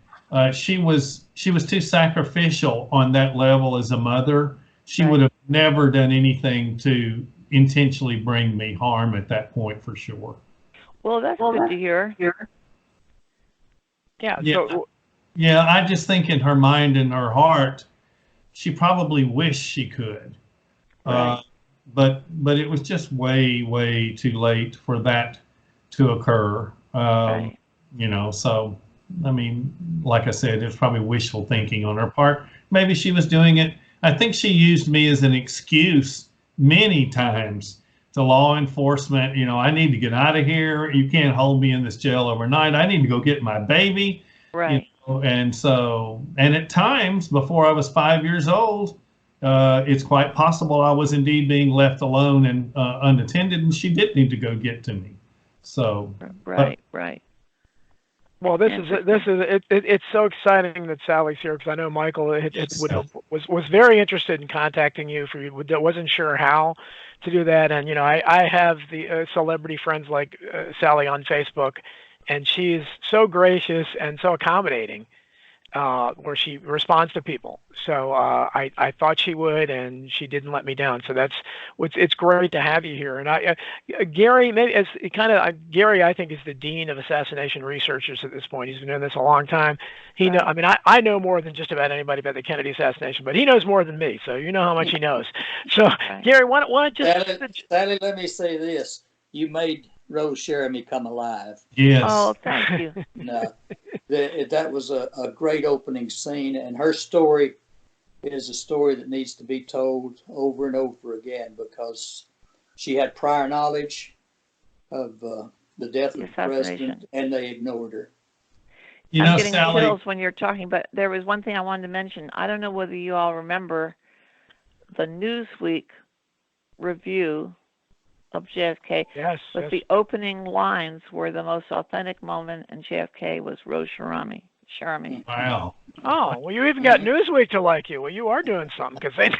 She was too sacrificial on that level as a mother. She would have never done anything to intentionally bring me harm at that point, for sure. Well, that's good to hear. Yeah. Yeah, I just think in her mind and her heart, she probably wished she could. Right. But it was just way, way too late for that to occur. Right. So I mean, like I said, it's probably wishful thinking on her part. Maybe she was doing it. I think she used me as an excuse many times to law enforcement. I need to get out of here. You can't hold me in this jail overnight. I need to go get my baby. Right. And so, and at times before I was 5 years old, it's quite possible I was indeed being left alone and unattended, and she did need to go get to me. So, right, right. Well, it's so exciting that Sally's here, because I know Michael was very interested in contacting you wasn't sure how to do that, and I have the celebrity friends like Sally on Facebook, and she's so gracious and so accommodating, where she responds to people. So I thought she would, and she didn't let me down. So it's great to have you here. And Gary, maybe as Gary, I think is the dean of assassination researchers at this point. He's been doing this a long time. I know more than just about anybody about the Kennedy assassination, but he knows more than me. So you know how much he knows. So Gary, why don't just Sally, let me say this: you made Rose Cheramie come alive. Yes. Oh, thank you. No, that was a great opening scene, and her story is a story that needs to be told over and over again, because she had prior knowledge of the death of the president, and they ignored her. I'm getting Sally, chills when you're talking, but there was one thing I wanted to mention. I don't know whether you all remember the Newsweek review of JFK. Yes. The opening lines were the most authentic moment in JFK was Rose Cheramie. Wow. Oh, well, you even got Newsweek to like you. Well, you are doing something, because they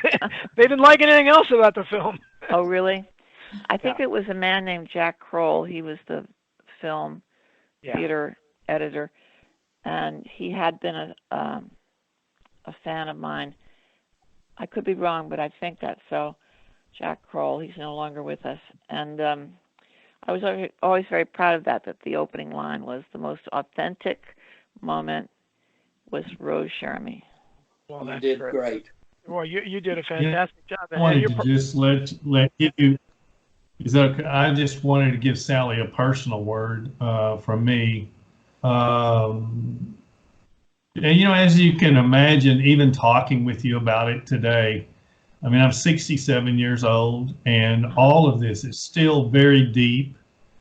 didn't like anything else about the film. Oh, really? I think it was a man named Jack Kroll. He was the film theater editor, and he had been a fan of mine. I could be wrong, but I think that's so. Jack Kroll, he's no longer with us. And I was always very proud of that the opening line was the most authentic moment was Rose Cheramie. Well, you did great. Well, you did a fantastic job. I wanted to just let you. I just wanted to give Sally a personal word from me. And as you can imagine, even talking with you about it today, I mean, I'm 67 years old, and all of this is still very deep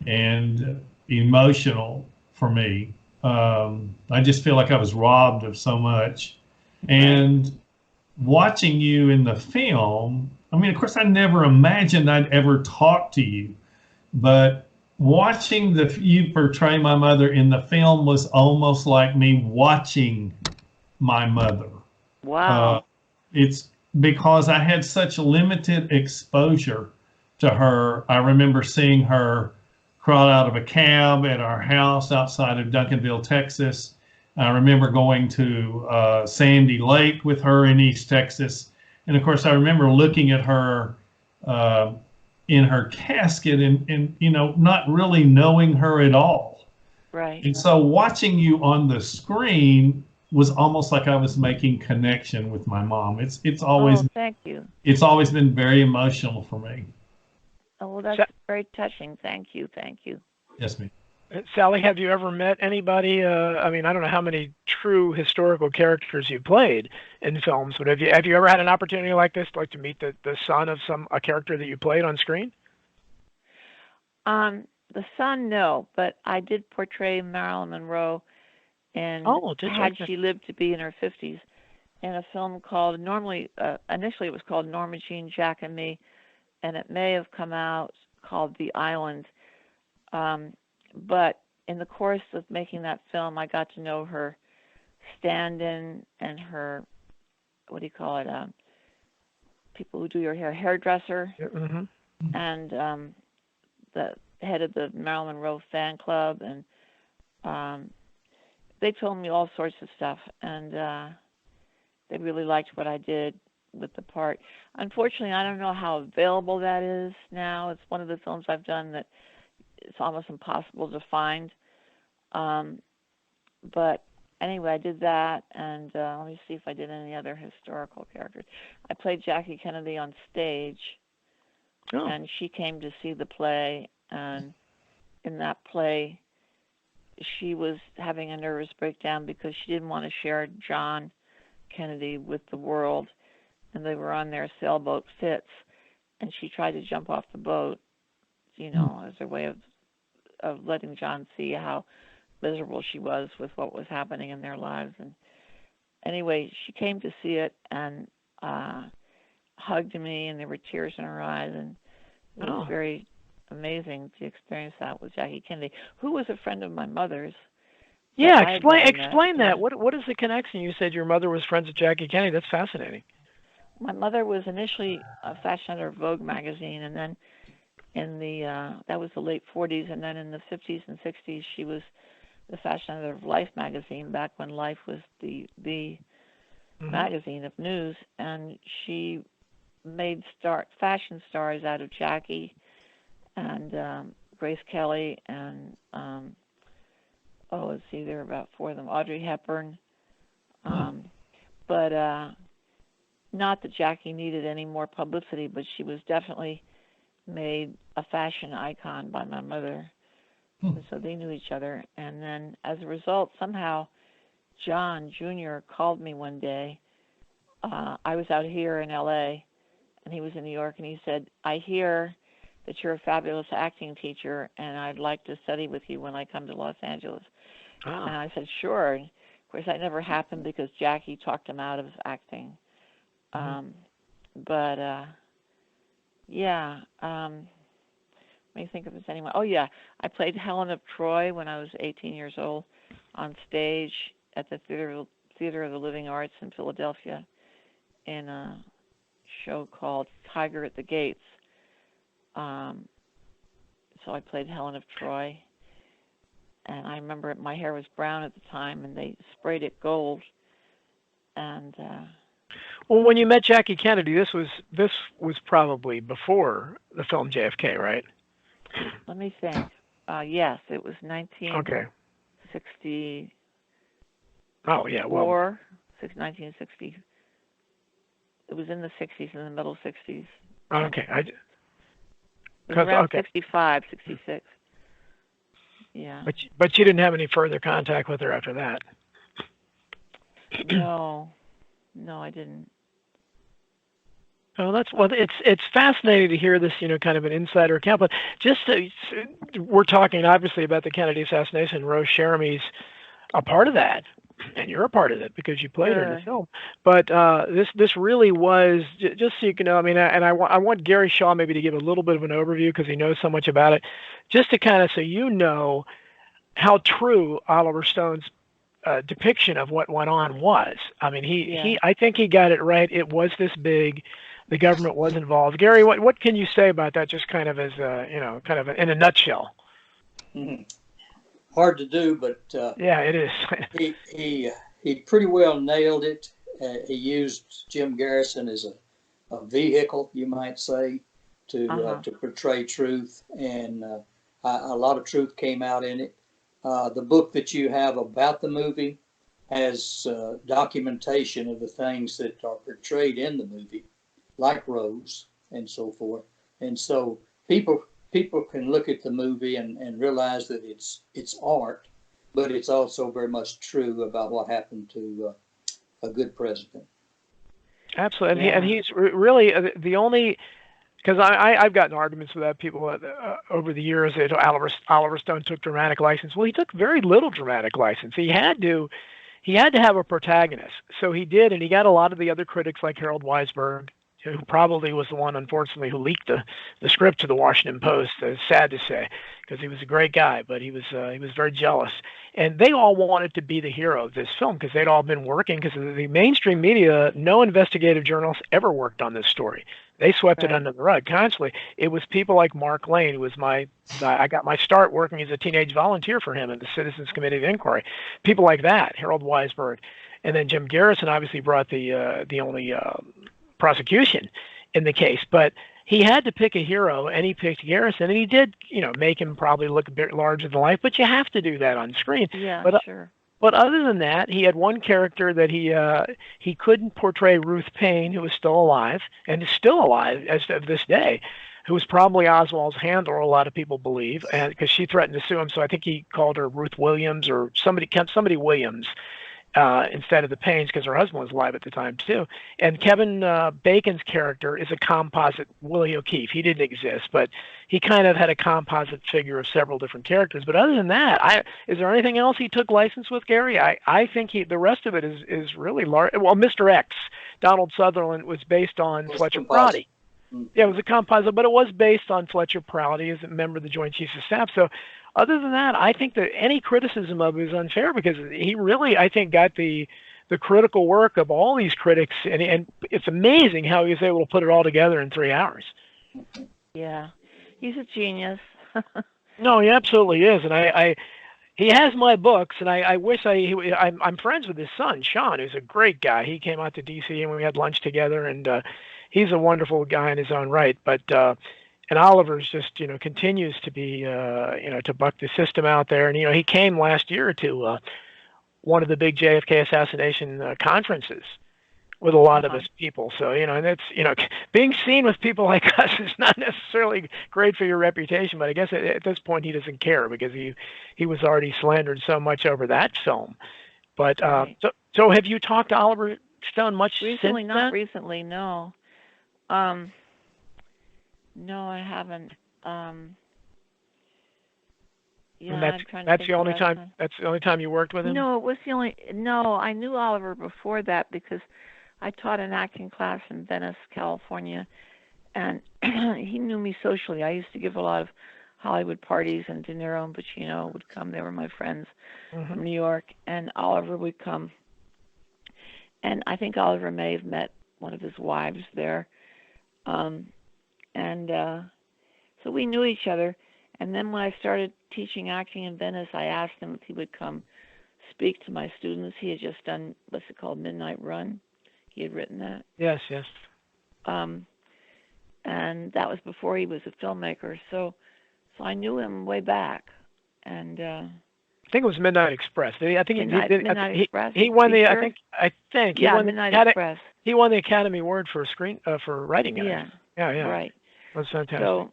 and emotional for me. I just feel like I was robbed of so much. And watching you in the film, I mean, of course, I never imagined I'd ever talk to you, but watching you portray my mother in the film was almost like me watching my mother. Wow. It's because I had such limited exposure to her. I remember seeing her crawl out of a cab at our house outside of Duncanville, Texas. I remember going to Sandy Lake with her in East Texas. And of course, I remember looking at her in her casket and not really knowing her at all. Right. And so watching you on the screen was almost like I was making connection with my mom. It's always thank you. It's always been very emotional for me. Oh, well, that's very touching. Thank you. Yes, ma'am. Sally, have you ever met anybody? I mean, I don't know how many true historical characters you played in films, but have you ever had an opportunity like this, like to meet the son of a character that you played on screen? The son, no, but I did portray Marilyn Monroe, and had she lived to be in her 50s, in a film called initially it was called Norma Jean, Jack and Me, and it may have come out called The Island. But in the course of making that film, I got to know her stand-in and her, what do you call it, people who do your hair, hairdresser, and the head of the Marilyn Monroe fan club, and they told me all sorts of stuff, and they really liked what I did with the part. Unfortunately, I don't know how available that is now. It's one of the films I've done that it's almost impossible to find. But anyway, I did that, and let me see if I did any other historical characters. I played Jackie Kennedy on stage, and she came to see the play, and in that play, she was having a nervous breakdown because she didn't want to share John Kennedy with the world, and they were on their sailboat Fitz, and she tried to jump off the boat, as a way of letting John see how miserable she was with what was happening in their lives. And anyway, she came to see it and hugged me, and there were tears in her eyes, and it was very amazing to experience that with Jackie Kennedy, who was a friend of my mother's. Yeah, explain that. What is the connection? You said your mother was friends with Jackie Kennedy. That's fascinating. My mother was initially a fashion editor of Vogue magazine, and then in that was the late 40s, and then in the 50s and 60s, she was the fashion editor of Life magazine, back when Life was the magazine of news, and she made fashion stars out of Jackie and Grace Kelly and let's see, there were about four of them. Audrey Hepburn, but not that Jackie needed any more publicity, but she was definitely made a fashion icon by my mother. And so they knew each other. And then as a result, somehow John Jr. called me one day. I was out here in LA and he was in New York, and he said, "I hear that you're a fabulous acting teacher, and I'd like to study with you when I come to Los Angeles." And I said, "Sure." And of course, that never happened because Jackie talked him out of acting. Let me think if there's anyone. Oh, yeah. I played Helen of Troy when I was 18 years old on stage at the Theater of the Living Arts in Philadelphia in a show called Tiger at the Gates. So I played Helen of Troy. And I remember my hair was brown at the time, and they sprayed it gold. And well, when you met Jackie Kennedy, this was probably before the film JFK, right? Let me think. Yes, it was 1960. Oh yeah, well, 1960. It was in the 60s, in the middle 60s. Okay, it was around 65, 66. Yeah. But you didn't have any further contact with her after that. No, I didn't. Oh, it's fascinating to hear this, kind of an insider account. But we're talking obviously about the Kennedy assassination. Rose Cheramie's a part of that, and you're a part of it because you played her in the film. But this really was, just so you can know. I mean, and I want Gary Shaw maybe to give a little bit of an overview because he knows so much about it, just to kind of so you know how true Oliver Stone's depiction of what went on was. I mean, I think he got it right. It was this big. The government was involved. Gary, what can you say about that? Just kind of as kind of in a nutshell. Hard to do, but yeah, it is. he pretty well nailed it. He used Jim Garrison as a vehicle, you might say, to portray truth, and a lot of truth came out in it. The book that you have about the movie has documentation of the things that are portrayed in the movie, like Rose and so forth. And so people can look at the movie and realize that it's art, but it's also very much true about what happened to a good president. Absolutely. And he's really the only, because I've gotten arguments with that people over the years that Oliver Stone took dramatic license. Well, he took very little dramatic license. He had to have a protagonist. So he did, and he got a lot of the other critics like Harold Weisberg, who probably was the one, unfortunately, who leaked the script to the Washington Post. It's sad to say, because he was a great guy, but he was very jealous. And they all wanted to be the hero of this film because they'd all been working, because the mainstream media, no investigative journalists ever worked on this story. They swept it under the rug constantly. It was people like Mark Lane, who was I got my start working as a teenage volunteer for him at the Citizens Committee of Inquiry. People like that, Harold Weisberg. And then Jim Garrison obviously brought the only prosecution in the case, but he had to pick a hero, and he picked Garrison, and he did, make him probably look a bit larger than life, but you have to do that on screen. Yeah, sure. But other than that, he had one character that he couldn't portray, Ruth Payne, who was still alive and is still alive as of this day. who was probably Oswald's handler, a lot of people believe, and because she threatened to sue him, so I think he called her Ruth Williams or somebody Williams instead of the Paynes, because her husband was alive at the time too. And Kevin Bacon's character is a composite Willie O'Keefe. He didn't exist, but he kind of had a composite figure of several different characters. But other than that, is there anything else he took license with, Gary? I think the rest of it is really large. Well, Mr. X, Donald Sutherland, was based on Fletcher Prouty. Yeah, it was a composite, but it was based on Fletcher Prouty as a member of the Joint Chiefs of Staff. So other than that, I think that any criticism of it is unfair, because he really, I think, got the critical work of all these critics, and it's amazing how he was able to put it all together in 3 hours. Yeah, he's a genius. No, he absolutely is, and he has my books, and I wish I'm friends with his son, Sean, who's a great guy. He came out to D.C. and we had lunch together, and he's a wonderful guy in his own right. But and Oliver's just, continues to be, to buck the system out there. And, he came last year to one of the big JFK assassination conferences with a lot of his people. So, and it's, being seen with people like us is not necessarily great for your reputation, but I guess at this point he doesn't care, because he was already slandered so much over that film. But Right. So have you talked to Oliver Stone much Recently, since not then? recently, no. No, I haven't. Yeah, And I'm trying to that's think the the only last time time. that's the only time you worked with him? No, it was the only. No, I knew Oliver before that because I taught an acting class in Venice, California, and he knew me socially. I used to give a lot of Hollywood parties, and De Niro and Pacino would come. They were my friends from New York, and Oliver would come. And I think Oliver may have met one of his wives there. So we knew each other. And then when I started teaching acting in Venice, I asked him if he would come speak to my students. He had just done what's it called, Midnight Run. He had written that. Yes. And that was before he was a filmmaker. So I knew him way back. And I think it was Midnight Express. I think Midnight Express. he won the. Feature? I think he Yeah, won Midnight the, Express. He won the Academy Award for for writing it. Yeah. Yeah. Right. That's fantastic.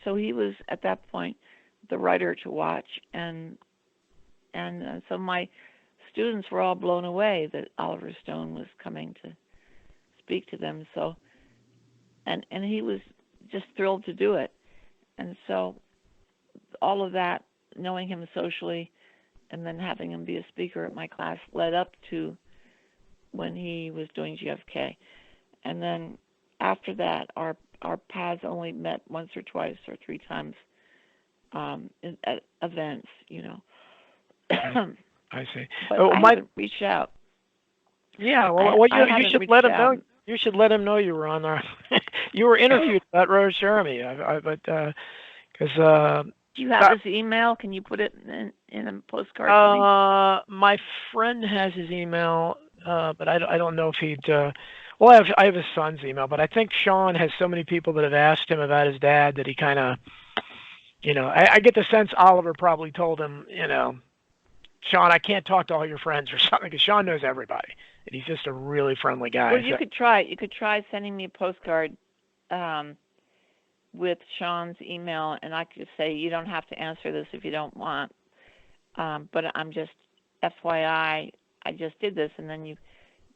So he was at that point the writer to watch, and so my students were all blown away that Oliver Stone was coming to speak to them. So, and he was just thrilled to do it, and so all of that, knowing him socially, and then having him be a speaker at my class, led up to when he was doing JFK, and then after that, our paths only met once or twice or three times at events, I see. But I haven't reached out. Yeah, well, you should let him know. You should let him know you were on our. You were interviewed about Rose Cheramie, but because. Do you have his email? Can you put it in a postcard for me? My friend has his email, but I don't know if he'd. Well, I have his son's email, but I think Sean has so many people that have asked him about his dad that he kind of, I get the sense Oliver probably told him, Sean, I can't talk to all your friends or something, because Sean knows everybody, and he's just a really friendly guy. Well, you could try sending me a postcard with Sean's email, and I could say you don't have to answer this if you don't want, but I'm just FYI, I just did this, and then you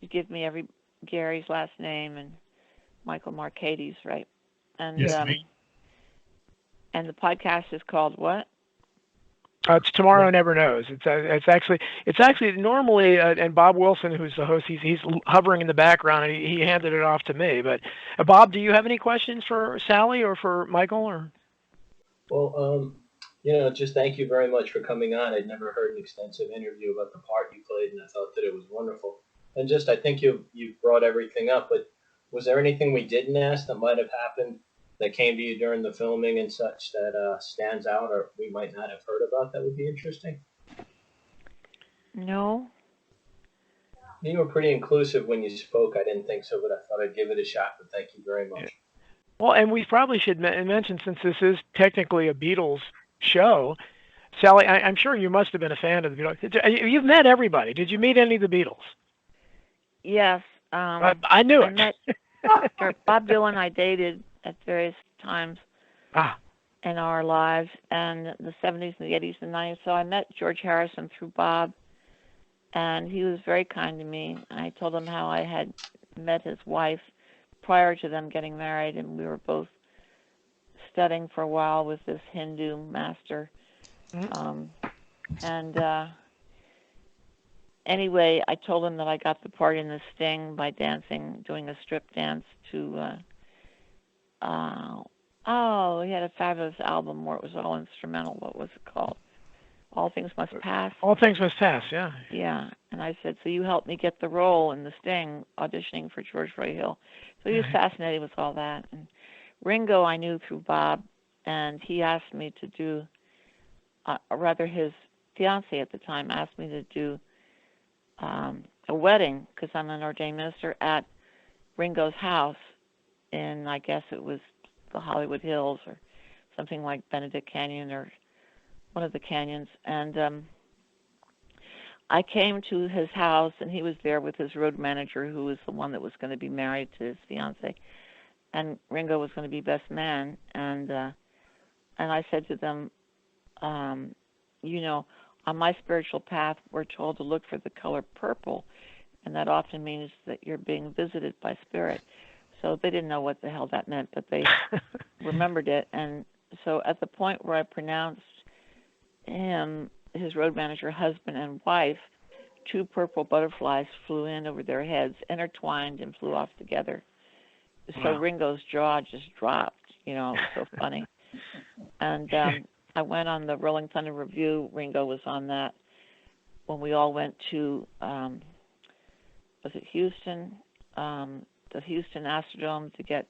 give me Gary's last name and Michael Marcades, right? And yes, and the podcast is called what? It's Tomorrow Never Knows. It's actually normally, and Bob Wilson, who's the host, he's hovering in the background, and he handed it off to me. But Bob, do you have any questions for Sally or for Michael? Or? Well, just thank you very much for coming on. I'd never heard an extensive interview about the part you played, and I thought that it was wonderful. And I think you brought everything up, but was there anything we didn't ask that might have happened that came to you during the filming and such that stands out, or we might not have heard about, that would be interesting? No. You were pretty inclusive when you spoke. I didn't think so, but I thought I'd give it a shot, but thank you very much. Well, and we probably should mention, since this is technically a Beatles show, Sally, I'm sure you must have been a fan of the Beatles. You've met everybody. Did you meet any of the Beatles? Yes. I knew it. Bob Dylan I dated at various times. in our lives, and the 70s and the 80s and 90s. So I met George Harrison through Bob, and he was very kind to me. I told him how I had met his wife prior to them getting married, and we were both studying for a while with this Hindu master. Anyway, I told him that I got the part in the Sting by dancing, doing a strip dance to, he had a fabulous album where it was all instrumental. What was it called? All Things Must Pass. All Things Must Pass, yeah. Yeah, and I said, so you helped me get the role in the Sting, auditioning for George Roy Hill. So he was fascinated with all that. And Ringo I knew through Bob, and he asked me to do, rather his fiancée at the time asked me to do a wedding, because I'm an ordained minister, at Ringo's house in, I guess it was the Hollywood Hills or something like Benedict Canyon or one of the canyons. And I came to his house, and he was there with his road manager, who was the one that was going to be married to his fiancée, and Ringo was going to be best man. And I said to them, you know, on my spiritual path, we're told to look for the color purple, and that often means that you're being visited by spirit. So they didn't know what the hell that meant, but they remembered it. And so at the point where I pronounced him, his road manager, husband and wife, 2 purple butterflies flew in over their heads, intertwined, and flew off together. So Ringo's jaw just dropped. You know, it was so funny. And I went on the Rolling Thunder Review. Ringo was on that when we all went to, was it Houston? The Houston Astrodome to get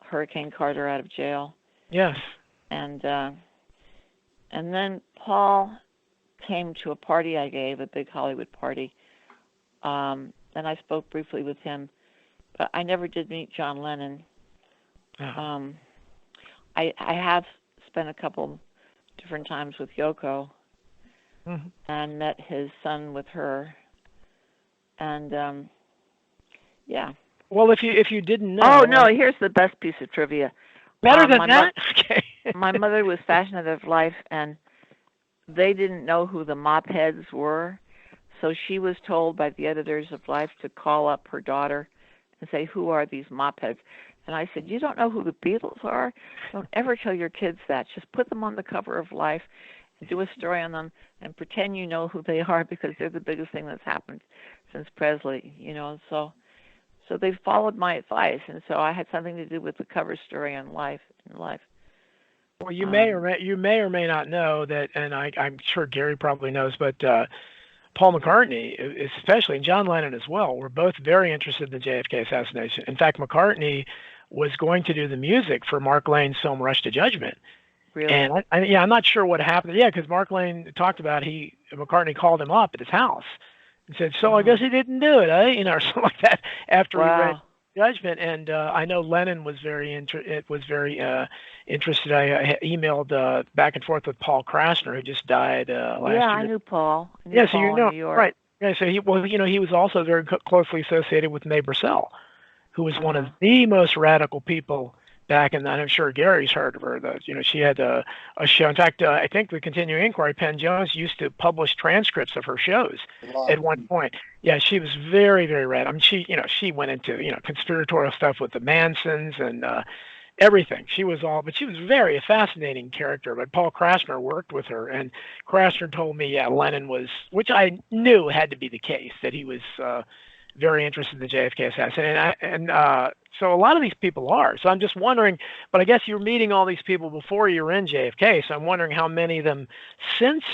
Hurricane Carter out of jail. Yes. And then Paul came to a party I gave, a big Hollywood party. And I spoke briefly with him, but I never did meet John Lennon. I have spent a couple different times with Yoko and met his son with her. And yeah. Well, if you didn't know. Oh no! Here's the best piece of trivia. Better than that. Okay. My mother was fashioned of life, and they didn't know who the mop heads were, so she was told by the editors of Life to call up her daughter and say, "Who are these mop heads?" And I said, "You don't know who the Beatles are? Don't ever tell your kids that. Just put them on the cover of Life and do a story on them and pretend you know who they are, because they're the biggest thing that's happened since Presley, you know." So they followed my advice, and so I had something to do with the cover story on Life. Well, you may or may not know that, and I'm sure Gary probably knows, but Paul McCartney, especially, and John Lennon as well, were both very interested in the JFK assassination. In fact, McCartney was going to do the music for Mark Lane's film Rush to Judgment. Really? And I'm not sure what happened. Yeah, because Mark Lane talked about McCartney called him up at his house and said, "So I guess he didn't do it, eh?" You know, or something like that after he read Judgment. And I know Lennon was very interested. I emailed back and forth with Paul Krasner, who just died last year. Yeah, I knew Paul. So Paul you know, in New York. right? Yeah, so he was also very closely associated with Mae Bursell, who was one of the most radical people back in. And I'm sure Gary's heard of her. She had a show. In fact, I think the Continuing Inquiry, Penn Jones used to publish transcripts of her shows at one point. Yeah, she was very, very radical. I mean, she went into conspiratorial stuff with the Mansons and everything. She was very a fascinating character. But Paul Krasner worked with her, and Krasner told me, Lennon was, which I knew had to be the case, that he was very interested in the JFK assassination. So a lot of these people are. So I'm just wondering, but I guess you're meeting all these people before you were in JFK. So I'm wondering how many of them since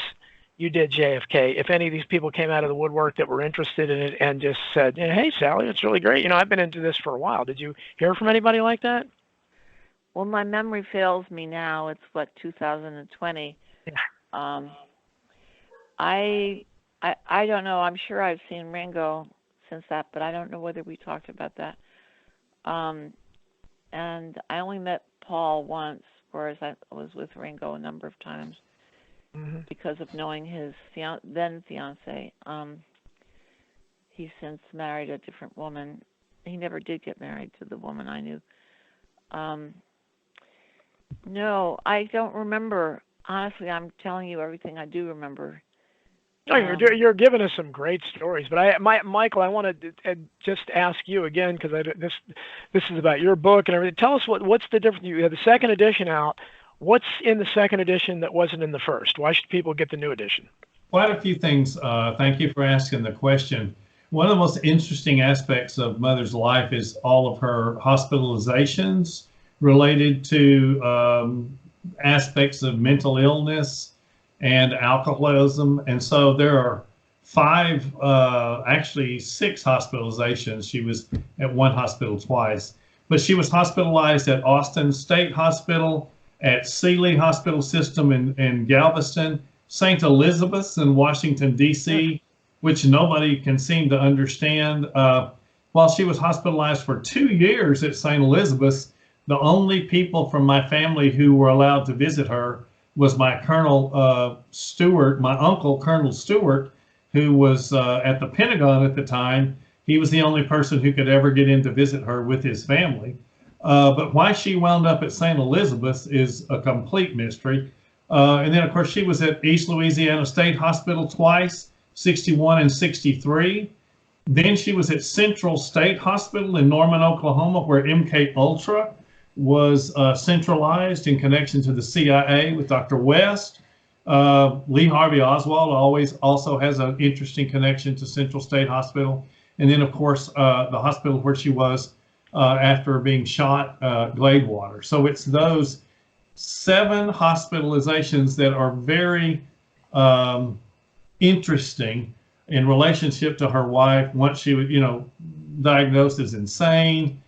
you did JFK, if any of these people came out of the woodwork that were interested in it and just said, "Hey, Sally, it's really great. I've been into this for a while." Did you hear from anybody like that? Well, my memory fails me now. It's 2020. Yeah. I don't know. I'm sure I've seen Ringo since that, but I don't know whether we talked about that. And I only met Paul once, whereas I was with Ringo a number of times because of knowing his then fiancée. He's since married a different woman. He never did get married to the woman I knew. No, I don't remember. Honestly, I'm telling you everything I do remember. No, you're giving us some great stories, but Michael, I want to just ask you again because this is about your book and everything. Tell us what's the difference. You have the second edition out. What's in the second edition that wasn't in the first? Why should people get the new edition? Quite a few things. Thank you for asking the question. One of the most interesting aspects of Mother's life is all of her hospitalizations related to aspects of mental illness and alcoholism. And so there are actually six hospitalizations. She was at one hospital twice, but she was hospitalized at Austin State Hospital, at Sealy Hospital System in Galveston, St. Elizabeth's in Washington, D.C., which nobody can seem to understand. While she was hospitalized for 2 years at St. Elizabeth's, the only people from my family who were allowed to visit her was my Colonel Stewart, my uncle, Colonel Stewart, who was at the Pentagon at the time. He was the only person who could ever get in to visit her with his family. But why she wound up at St. Elizabeth's is a complete mystery. And then, of course, she was at East Louisiana State Hospital twice, 61 and 63. Then she was at Central State Hospital in Norman, Oklahoma, where MK Ultra was centralized in connection to the CIA with Dr. West. Lee Harvey Oswald also has an interesting connection to Central State Hospital. And then, of course, the hospital where she was after being shot, Gladewater. So it's those 7 hospitalizations that are very interesting in relationship to her wife once she was, diagnosed as insane,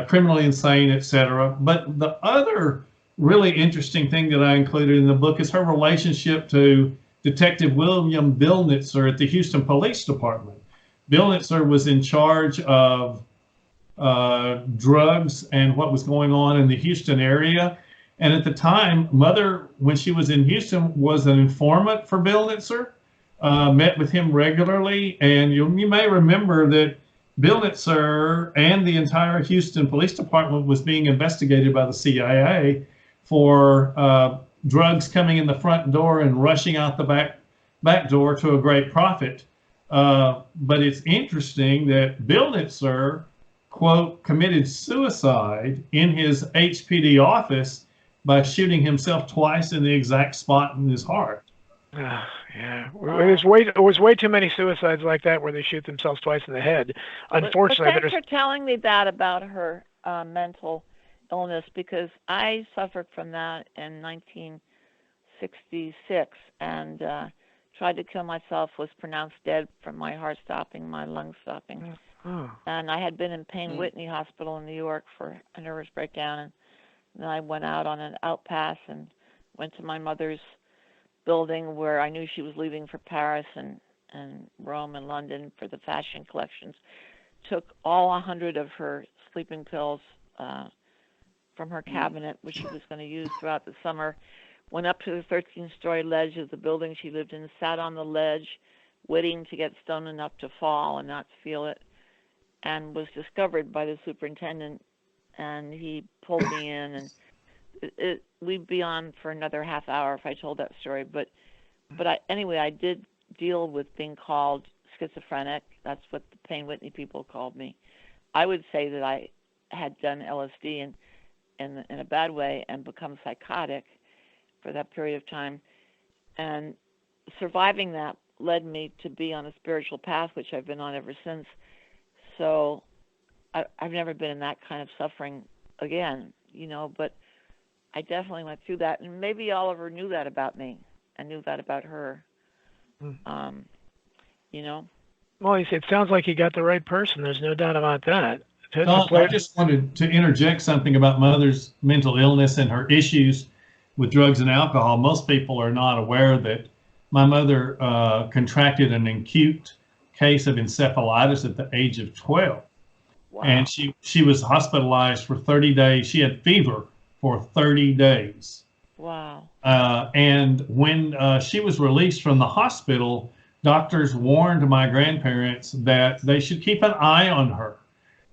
criminally insane, etc. But the other really interesting thing that I included in the book is her relationship to Detective William Billnitzer at the Houston Police Department. Billnitzer was in charge of drugs and what was going on in the Houston area. And at the time, Mother, when she was in Houston, was an informant for Billnitzer, met with him regularly. And you may remember that Billnitzer and the entire Houston Police Department was being investigated by the CIA for drugs coming in the front door and rushing out the back door to a great profit. But it's interesting that Billnitzer, quote, committed suicide in his HPD office by shooting himself twice in the exact spot in his heart. Yeah, there was way too many suicides like that where they shoot themselves twice in the head. Unfortunately, but thanks for telling me that about her mental illness, because I suffered from that in 1966 and tried to kill myself, was pronounced dead from my heart stopping, my lungs stopping. Oh. And I had been in Payne Whitney Hospital in New York for a nervous breakdown, and then I went out on an outpass and went to my mother's building where I knew she was leaving for Paris and Rome and London for the fashion collections. Took all 100 of her sleeping pills from her cabinet, which she was going to use throughout the summer. Went up to the 13-story ledge of the building she lived in, sat on the ledge, waiting to get stoned enough to fall and not feel it, and was discovered by the superintendent, and he pulled me in, and we'd be on for another half hour if I told that story. But anyway, I did deal with being called schizophrenic. That's what the Payne Whitney people called me. I would say that I had done LSD in a bad way and become psychotic for that period of time. And surviving that led me to be on a spiritual path, which I've been on ever since. So I've never been in that kind of suffering again, but I definitely went through that. And maybe Oliver knew that about me and knew that about her, Well, it sounds like you got the right person. There's no doubt about that. I just wanted to interject something about Mother's mental illness and her issues with drugs and alcohol. Most people are not aware that my mother contracted an acute case of encephalitis at the age of 12. Wow. And she was hospitalized for 30 days. She had fever for 30 days. Wow. And when she was released from the hospital, doctors warned my grandparents that they should keep an eye on her,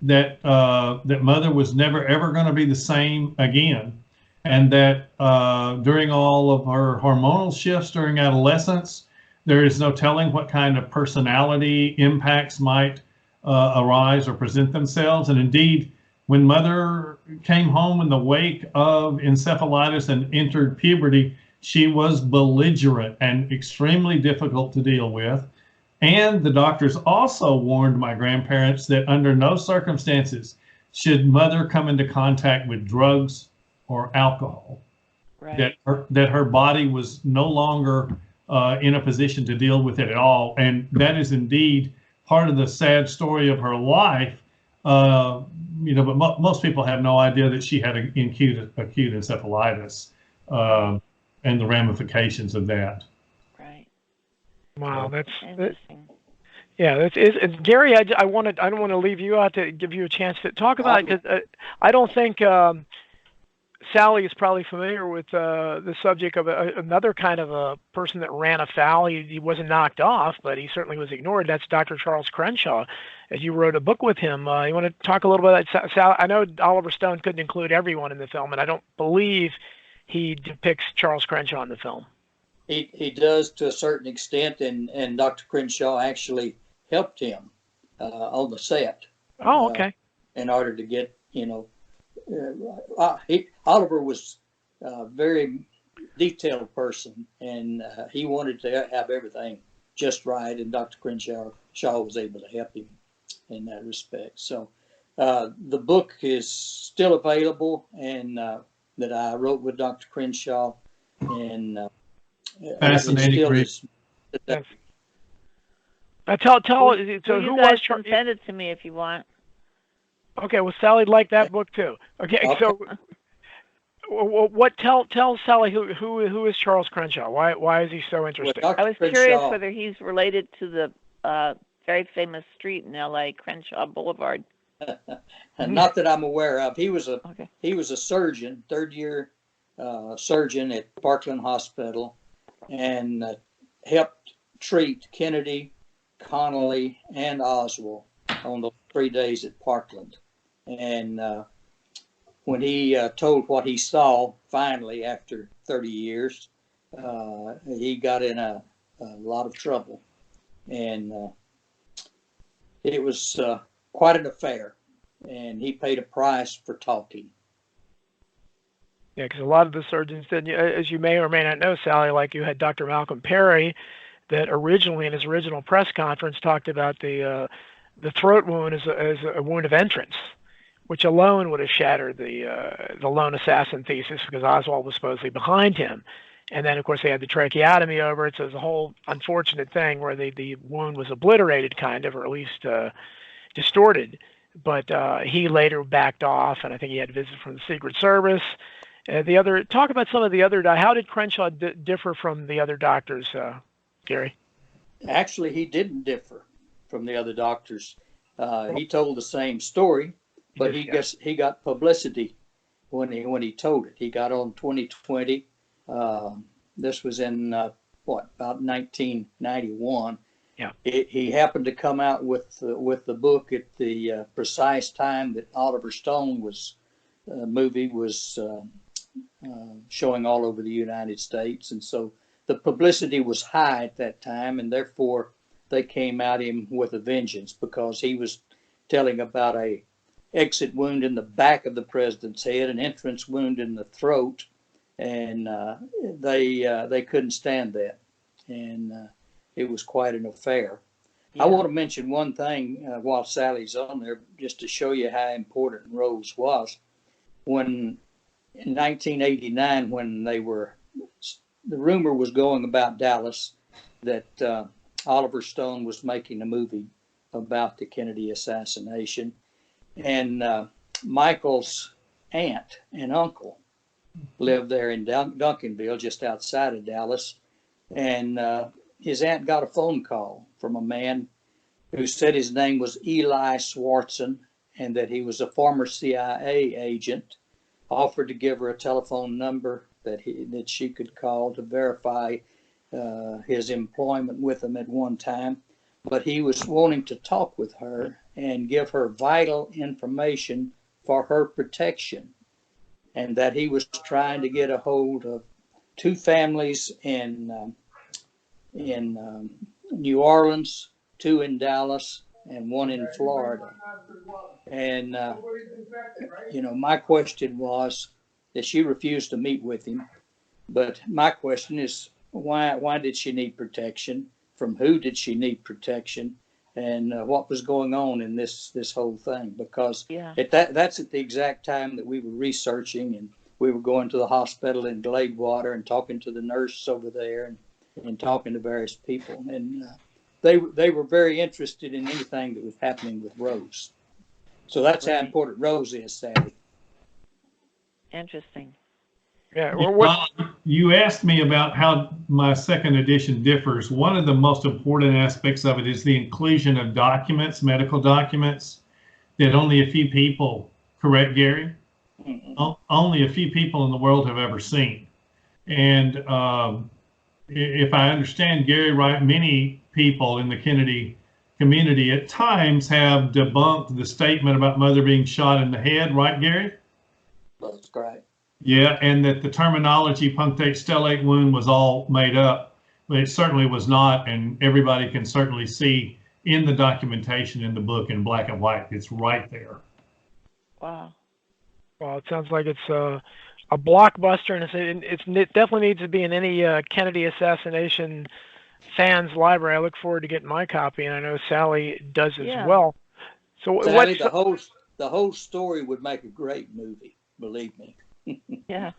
that Mother was never, ever going to be the same again. and that during all of her hormonal shifts during adolescence, there is no telling what kind of personality impacts might arise or present themselves. And indeed, when Mother came home in the wake of encephalitis and entered puberty, she was belligerent and extremely difficult to deal with. And the doctors also warned my grandparents that under no circumstances should Mother come into contact with drugs or alcohol, Right. that her body was no longer in a position to deal with it at all. And that is indeed part of the sad story of her life. But most people have no idea that she had acute encephalitis and the ramifications of that. Right. Wow, that's Interesting. yeah. It's Gary. I don't want to leave you out to give you a chance to talk about it, because I don't think Sally is probably familiar with the subject of another kind of a person that ran afoul. He wasn't knocked off, but he certainly was ignored. That's Dr. Charles Crenshaw, as you wrote a book with him. You want to talk a little bit about Sally? I know Oliver Stone couldn't include everyone in the film, and I don't believe he depicts Charles Crenshaw in the film. He does to a certain extent, and Dr. Crenshaw actually helped him on the set. Oh, okay. In order to get, Oliver was a very detailed person, and he wanted to have everything just right, and Dr. Crenshaw was able to help him in that respect. So the book is still available, and that I wrote with Dr. Crenshaw, and fascinating read. Tell. So well, who you guys was can send it to me if you want. Okay, well, Sally'd like that book too. Okay. So what? Tell Sally who is Charles Crenshaw? Why is he so interesting? Well, I was curious whether he's related to the very famous street in L.A., Crenshaw Boulevard. Not that I'm aware of. He was a surgeon, third-year surgeon at Parkland Hospital, and helped treat Kennedy, Connolly, and Oswald on those 3 days at Parkland. And when he told what he saw, finally, after 30 years, he got in a lot of trouble. And it was quite an affair. And he paid a price for talking. Yeah, because a lot of the surgeons did, as you may or may not know, Sally, like you had Dr. Malcolm Perry, that originally in his original press conference talked about the throat wound as a wound of entrance, which alone would have shattered the lone assassin thesis, because Oswald was supposedly behind him. And then, of course, they had the tracheotomy over it, so it was a whole unfortunate thing where the wound was obliterated, kind of, or at least distorted. But he later backed off, and I think he had a visit from the Secret Service. Talk about some of the other. How did Crenshaw differ from the other doctors, Gary? Actually, he didn't differ from the other doctors. He told the same story, but he got publicity when he told it. He got on 2020. This was in about 1991. Yeah. He happened to come out with the book at the precise time that Oliver Stone movie was showing all over the United States, and so the publicity was high at that time, and therefore they came at him with a vengeance, because he was telling about a exit wound in the back of the president's head, an entrance wound in the throat, and they couldn't stand that, and it was quite an affair. Yeah. I want to mention one thing while Sally's on there, just to show you how important Rose was. When in 1989, when the rumor was going about Dallas that Oliver Stone was making a movie about the Kennedy assassination, and Michael's aunt and uncle lived there in Duncanville, just outside of Dallas, and his aunt got a phone call from a man who said his name was Eli Swartzen, and that he was a former CIA agent, offered to give her a telephone number that she could call to verify his employment with him at one time. But he was wanting to talk with her and give her vital information for her protection. and that he was trying to get a hold of two families in New Orleans, two in Dallas, and one in Florida. And my question was that she refused to meet with him. But my question is, why did she need protection? From who did she need protection? And what was going on in this whole thing? Because that's at the exact time that we were researching, and we were going to the hospital in Gladewater and talking to the nurse over there, and talking to various people. And they were very interested in anything that was happening with Rose. So that's how important Rose is, Sally. Interesting. Yeah. You asked me about how my second edition differs. One of the most important aspects of it is the inclusion of documents, medical documents, that only a few people, correct, Gary? Only a few people in the world have ever seen. And if I understand Gary right, many people in the Kennedy community at times have debunked the statement about Mother being shot in the head, right, Gary? That's great. Yeah, and that the terminology punctate stellate wound was all made up, but it certainly was not, and everybody can certainly see in the documentation in the book in black and white. It's right there. Wow. Well, it sounds like it's a blockbuster, and it definitely needs to be in any Kennedy assassination fans library. I look forward to getting my copy, and I know Sally does as well. So Sally, the whole story would make a great movie, believe me. Yeah.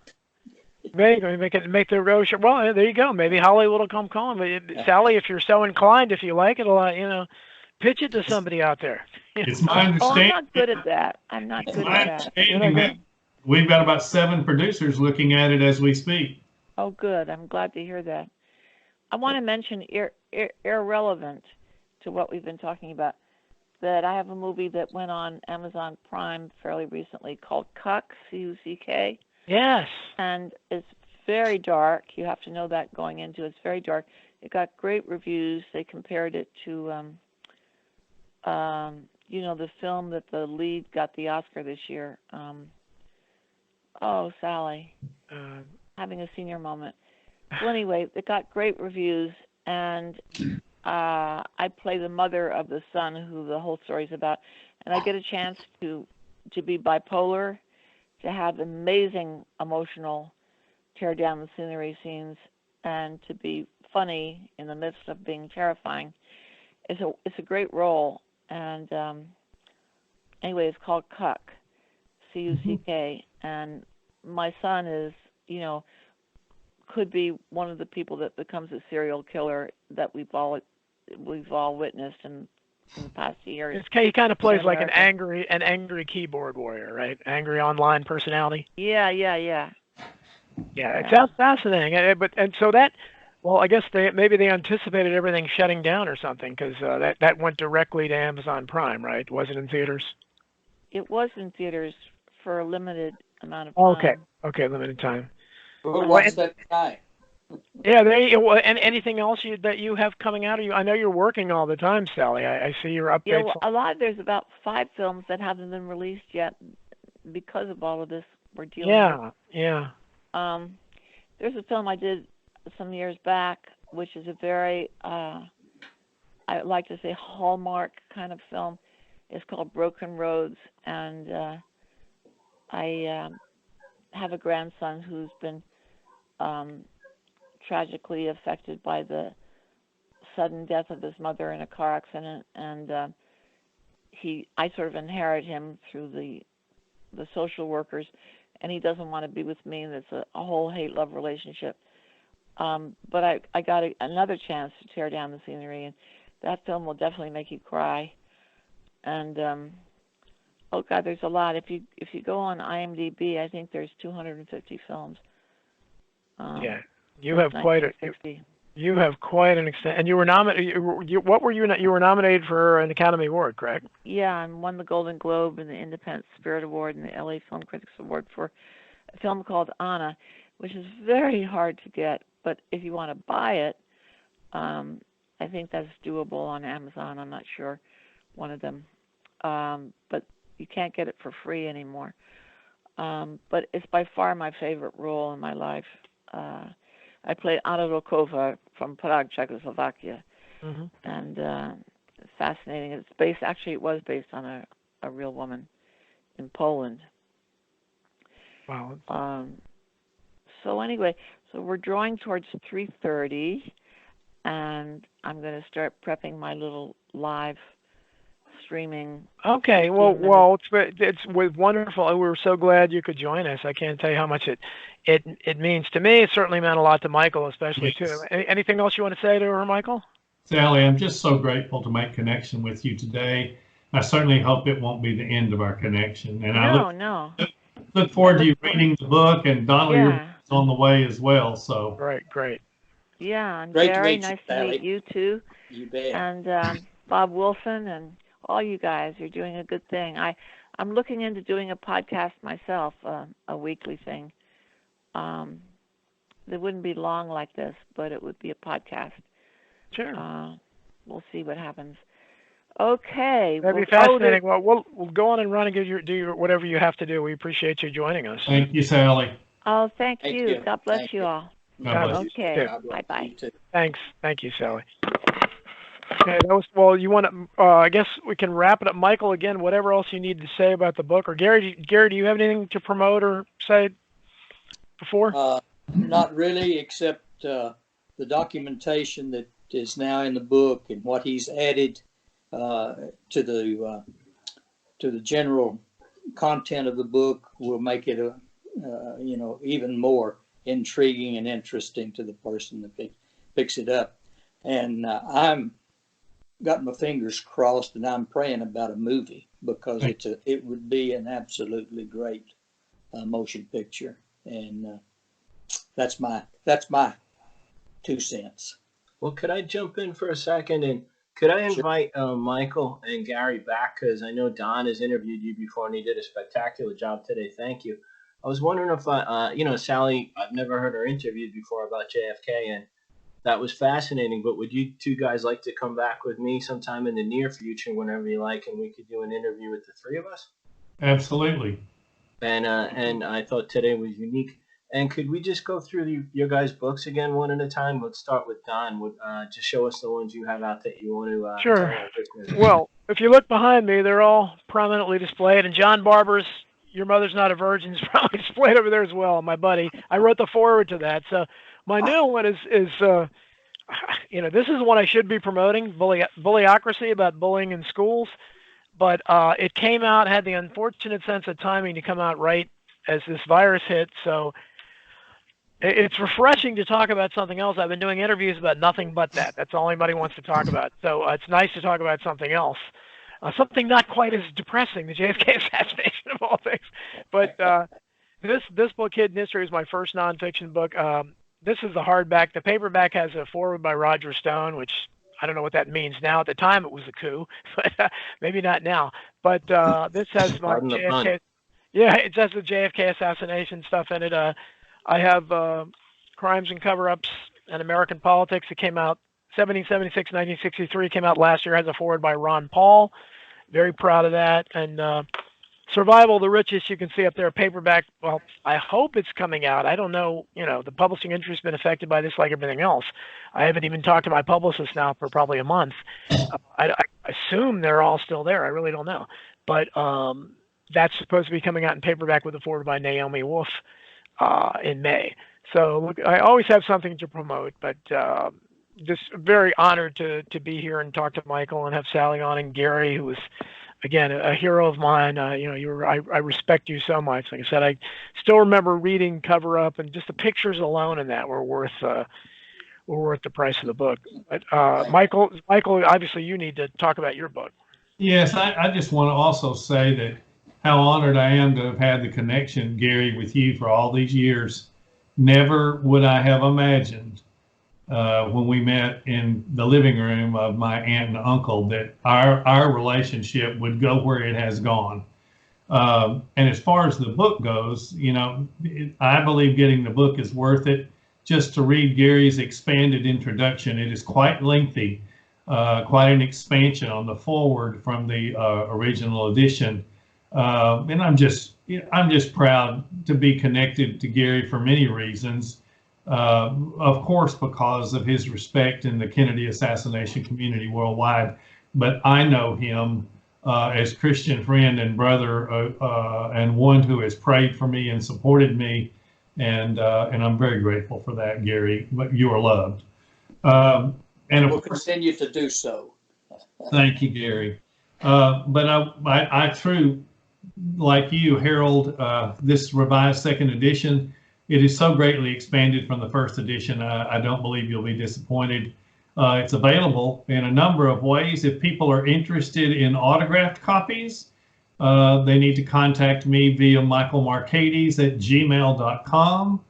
Make the Rose. Well, there you go. Maybe Hollywood will come calling. Sally, if you're so inclined, if you like it, pitch it to somebody out there. It's my understanding. I'm not good at that. We've got about 7 producers looking at it as we speak. Oh, good. I'm glad to hear that. I want to mention, irrelevant to what we've been talking about, that I have a movie that went on Amazon Prime fairly recently called Cuck, C-U-C-K. Yes. And it's very dark. You have to know that going into it. It's very dark. It got great reviews. They compared it to, the film that the lead got the Oscar this year. Sally. Having a senior moment. Well, anyway, it got great reviews, and I play the mother of the son who the whole story's about, and I get a chance to be bipolar, to have amazing emotional tear down the scenery scenes, and to be funny in the midst of being terrifying. It's a great role, and anyway, it's called Cuck, C-U-C-K, and my son is, could be one of the people that becomes a serial killer that we've all witnessed in the past years. He kind of plays like an angry keyboard warrior, right? Angry online personality. Yeah. Yeah, it sounds fascinating. I guess maybe they anticipated everything shutting down or something, because that went directly to Amazon Prime, right? Was it in theaters? It was in theaters for a limited amount of time. Okay, limited time. What's that guy? Yeah, and anything else that you have coming out of you? I know you're working all the time, Sally. I see your updates. Yeah, there's about 5 films that haven't been released yet because of all of this we're dealing with. Yeah. There's a film I did some years back, which is a very, I like to say, Hallmark kind of film. It's called Broken Roads, and I have a grandson who's been tragically affected by the sudden death of his mother in a car accident, and I sort of inherit him through the social workers, and he doesn't want to be with me, and it's a whole hate-love relationship. But I got another chance to tear down the scenery, and that film will definitely make you cry. And oh God, there's a lot. If you go on IMDb, I think there's 250 films. You have quite an extent. And you were nominated. You were nominated for an Academy Award, correct? Yeah, and won the Golden Globe and the Independent Spirit Award and the LA Film Critics Award for a film called Anna, which is very hard to get. But if you want to buy it, I think that's doable on Amazon. I'm not sure, one of them. But you can't get it for free anymore. but it's by far my favorite role in my life. I played Anna Rokova from Prague, Czechoslovakia, Mm-hmm. and it's fascinating. It was based on a real woman in Poland. Wow. So anyway, so we're drawing towards 3:30, and I'm going to start prepping my little live streaming. Okay. 15 Well, it's wonderful. We're so glad you could join us. I can't tell you how much it means to me. It certainly meant a lot to Michael, especially Yes. too. Anything else you want to say to her, Michael? Sally, I'm just so grateful to make connection with you today. I certainly hope it won't be the end of our connection. And I No. look forward to you reading the book, and Donald, you're Yeah. on the way as well. So Great. Yeah, and Great to Gary, meet you, nice to Sally. meet you too, You bet. and Bob Wilson, and all you guys. You're doing a good thing. I'm looking into doing a podcast myself, a weekly thing. It wouldn't be long like this, but it would be a podcast. Sure. We'll see what happens. Okay. That'd be fascinating. Well, we'll go on and run and do your whatever you have to do. We appreciate you joining us. thank you, Sally. Oh, thank Thank you. you. God bless Thank you you. all. God bless. Okay. God bless Bye-bye. you too. Thanks. Thank you, Sally. Okay, you want to? I guess we can wrap it up. Michael, again, whatever else you need to say about the book, or Gary, do you have anything to promote or say before? Not really, except the documentation that is now in the book and what he's added to the general content of the book will make it even more intriguing and interesting to the person that picks it up. And I'm got my fingers crossed, and I'm praying about a movie, because it would be an absolutely great motion picture, and that's my 2 cents. Well, could I jump in for a second, and could I Sure. invite Michael and Gary back, because I know Don has interviewed you before and he did a spectacular job today. Thank you. I was wondering if Sally, I've never heard her interviewed before about JFK, and that was fascinating. But would you two guys like to come back with me sometime in the near future, whenever you like, and we could do an interview with the three of us? Absolutely. And I thought today was unique. And could we just go through your guys' books again one at a time? Let's start with Don. Just show us the ones you have out that you want to Sure. tell our listeners. Well, if you look behind me, they're all prominently displayed, and John Barber's "Your Mother's Not a Virgin" is probably displayed over there as well. My buddy, I wrote the foreword to that. So my new one is this is one I should be promoting, Bullyocracy, about bullying in schools, but it came out, had the unfortunate sense of timing to come out right as this virus hit. So it's refreshing to talk about something else. I've been doing interviews about nothing but that. That's all anybody wants to talk about. So it's nice to talk about something else. Something not quite as depressing, the JFK assassination of all things. But this book, Hidden History, is my first nonfiction book. This is the hardback. The paperback has a foreword by Roger Stone, which I don't know what that means now. At the time, it was a coup, but maybe not now. But this has my Pardon the JFK. pun. Yeah, it has the JFK assassination stuff in it. I have Crimes and Cover-Ups and American Politics. It came out 1776, 1963. Came out last year. Has a foreword by Ron Paul. Very proud of that. And Survival of the Richest, you can see up there, paperback. Well, I hope it's coming out. I don't know. The publishing industry's been affected by this like everything else. I haven't even talked to my publicist now for probably a month. I assume they're all still there. I really don't know. But that's supposed to be coming out in paperback with a foreword by Naomi Wolf in May. So look, I always have something to promote, but just very honored to be here and talk to Michael and have Sally on, and Gary, who was, again, a hero of mine. I respect you so much. Like I said, I still remember reading Cover Up, and just the pictures alone in that were worth the price of the book. But Michael, obviously you need to talk about your book. Yes, I just want to also say that how honored I am to have had the connection, Gary, with you for all these years. Never would I have imagined when we met in the living room of my aunt and uncle that our relationship would go where it has gone. And as far as the book goes, I believe getting the book is worth it. Just to read Gary's expanded introduction, it is quite lengthy, quite an expansion on the foreword from the original edition. And I'm just I'm just proud to be connected to Gary for many reasons. Of course, because of his respect in the Kennedy assassination community worldwide, but I know him as Christian friend and brother, and one who has prayed for me and supported me, and I'm very grateful for that, Gary. But you are loved, and We'll of course, continue to do so. thank you, Gary. But I too, like you, Harold, this revised second edition. It is so greatly expanded from the first edition. I don't believe you'll be disappointed. It's available in a number of ways. If people are interested in autographed copies, they need to contact me via michaelmarcades@gmail.com.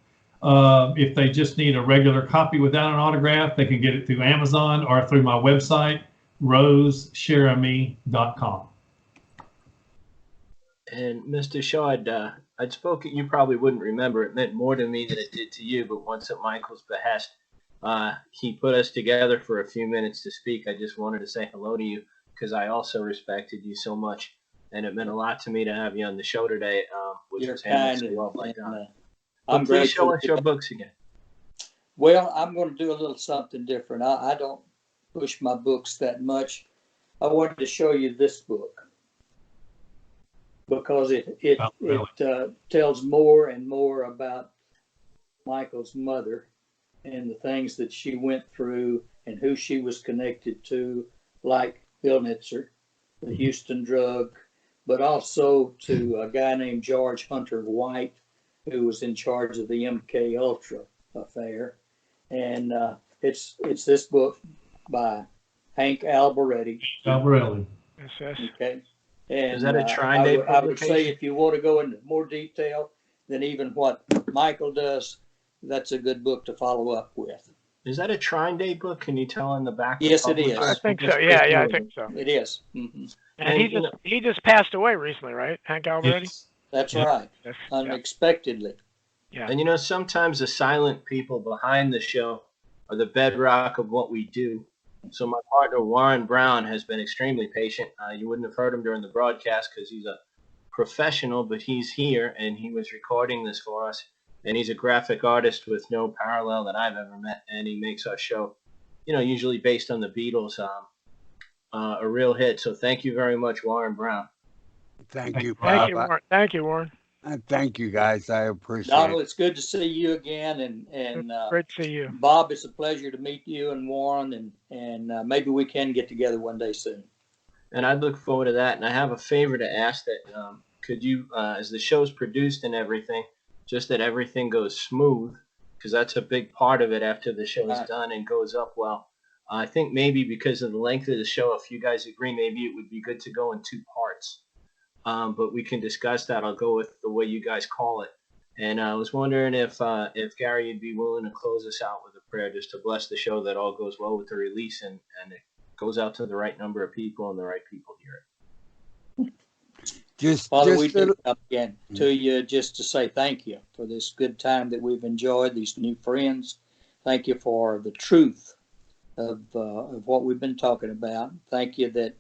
If they just need a regular copy without an autograph, they can get it through Amazon or through my website, rosecheramie.com. And Mr. Shaw, I'd spoken. You probably wouldn't remember. It meant more to me than it did to you. But once at Michael's behest, he put us together for a few minutes to speak. I just wanted to say hello to you because I also respected you so much, and it meant a lot to me to have you on the show today. Which You're was handled kind, so well by and Don. I'm Please show grateful. us your books again. Well, I'm going to do a little something different. I don't push my books that much. I wanted to show you this book because it tells more and more about Michael's mother and the things that she went through and who she was connected to, like Bill Nitzer, the Houston drug, but also to a guy named George Hunter White, who was in charge of the MK Ultra affair. And it's this book by Hank Alberetti. Albarelli. Yes. Okay. And Is that a Trine-Day I would say publication? if you want to go into more detail than even what Michael does, that's a good book to follow up with. Is that a Trine-Day book? Can you tell in the back? Yes, it is. I think so. Yeah, I think so. It is. Mm-hmm. And he just passed away recently, right? Hank Alberetti? Yes. That's Yep. right. Yes. Unexpectedly. Yeah. And sometimes the silent people behind the show are the bedrock of what we do. So my partner Warren Brown has been extremely patient. You wouldn't have heard him during the broadcast because he's a professional, but he's here and he was recording this for us. And he's a graphic artist with no parallel that I've ever met. And he makes our show, usually based on the Beatles, a real hit. So thank you very much, Warren Brown. Thank you, Thank Bob. you, Warren. Thank you, Warren. Thank you, guys. I appreciate Donald, it. it's good to see you again. And Great to see you. Bob, it's a pleasure to meet you and Warren. And maybe we can get together one day soon. And I look forward to that. And I have a favor to ask that could you, as the show's produced and everything, just that everything goes smooth, because that's a big part of it after the show is done and goes up well. I think maybe because of the length of the show, if you guys agree, maybe it would be good to go in 2 parts. But we can discuss that. I'll go with the way you guys call it. And I was wondering if Gary, you'd be willing to close us out with a prayer just to bless the show, that all goes well with the release and it goes out to the right number of people and the right people hear it. Father, we do come again to you just to say thank you for this good time that we've enjoyed, these new friends. Thank you for the truth of what we've been talking about. Thank you that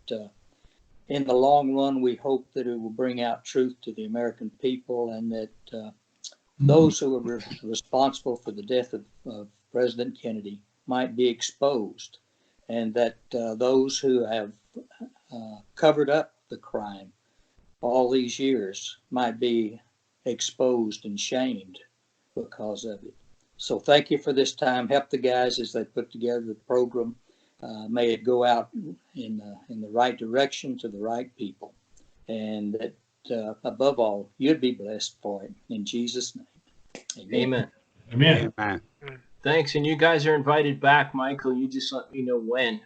in the long run, we hope that it will bring out truth to the American people, and that those who are responsible for the death of President Kennedy might be exposed, and that those who have covered up the crime all these years might be exposed and shamed because of it. So thank you for this time. Help the guys as they put together the program. May it go out in the right direction to the right people. And that above all, you'd be blessed for it. In Jesus' name. Amen. Amen. Amen. Thanks. And you guys are invited back. Michael, you just let me know when.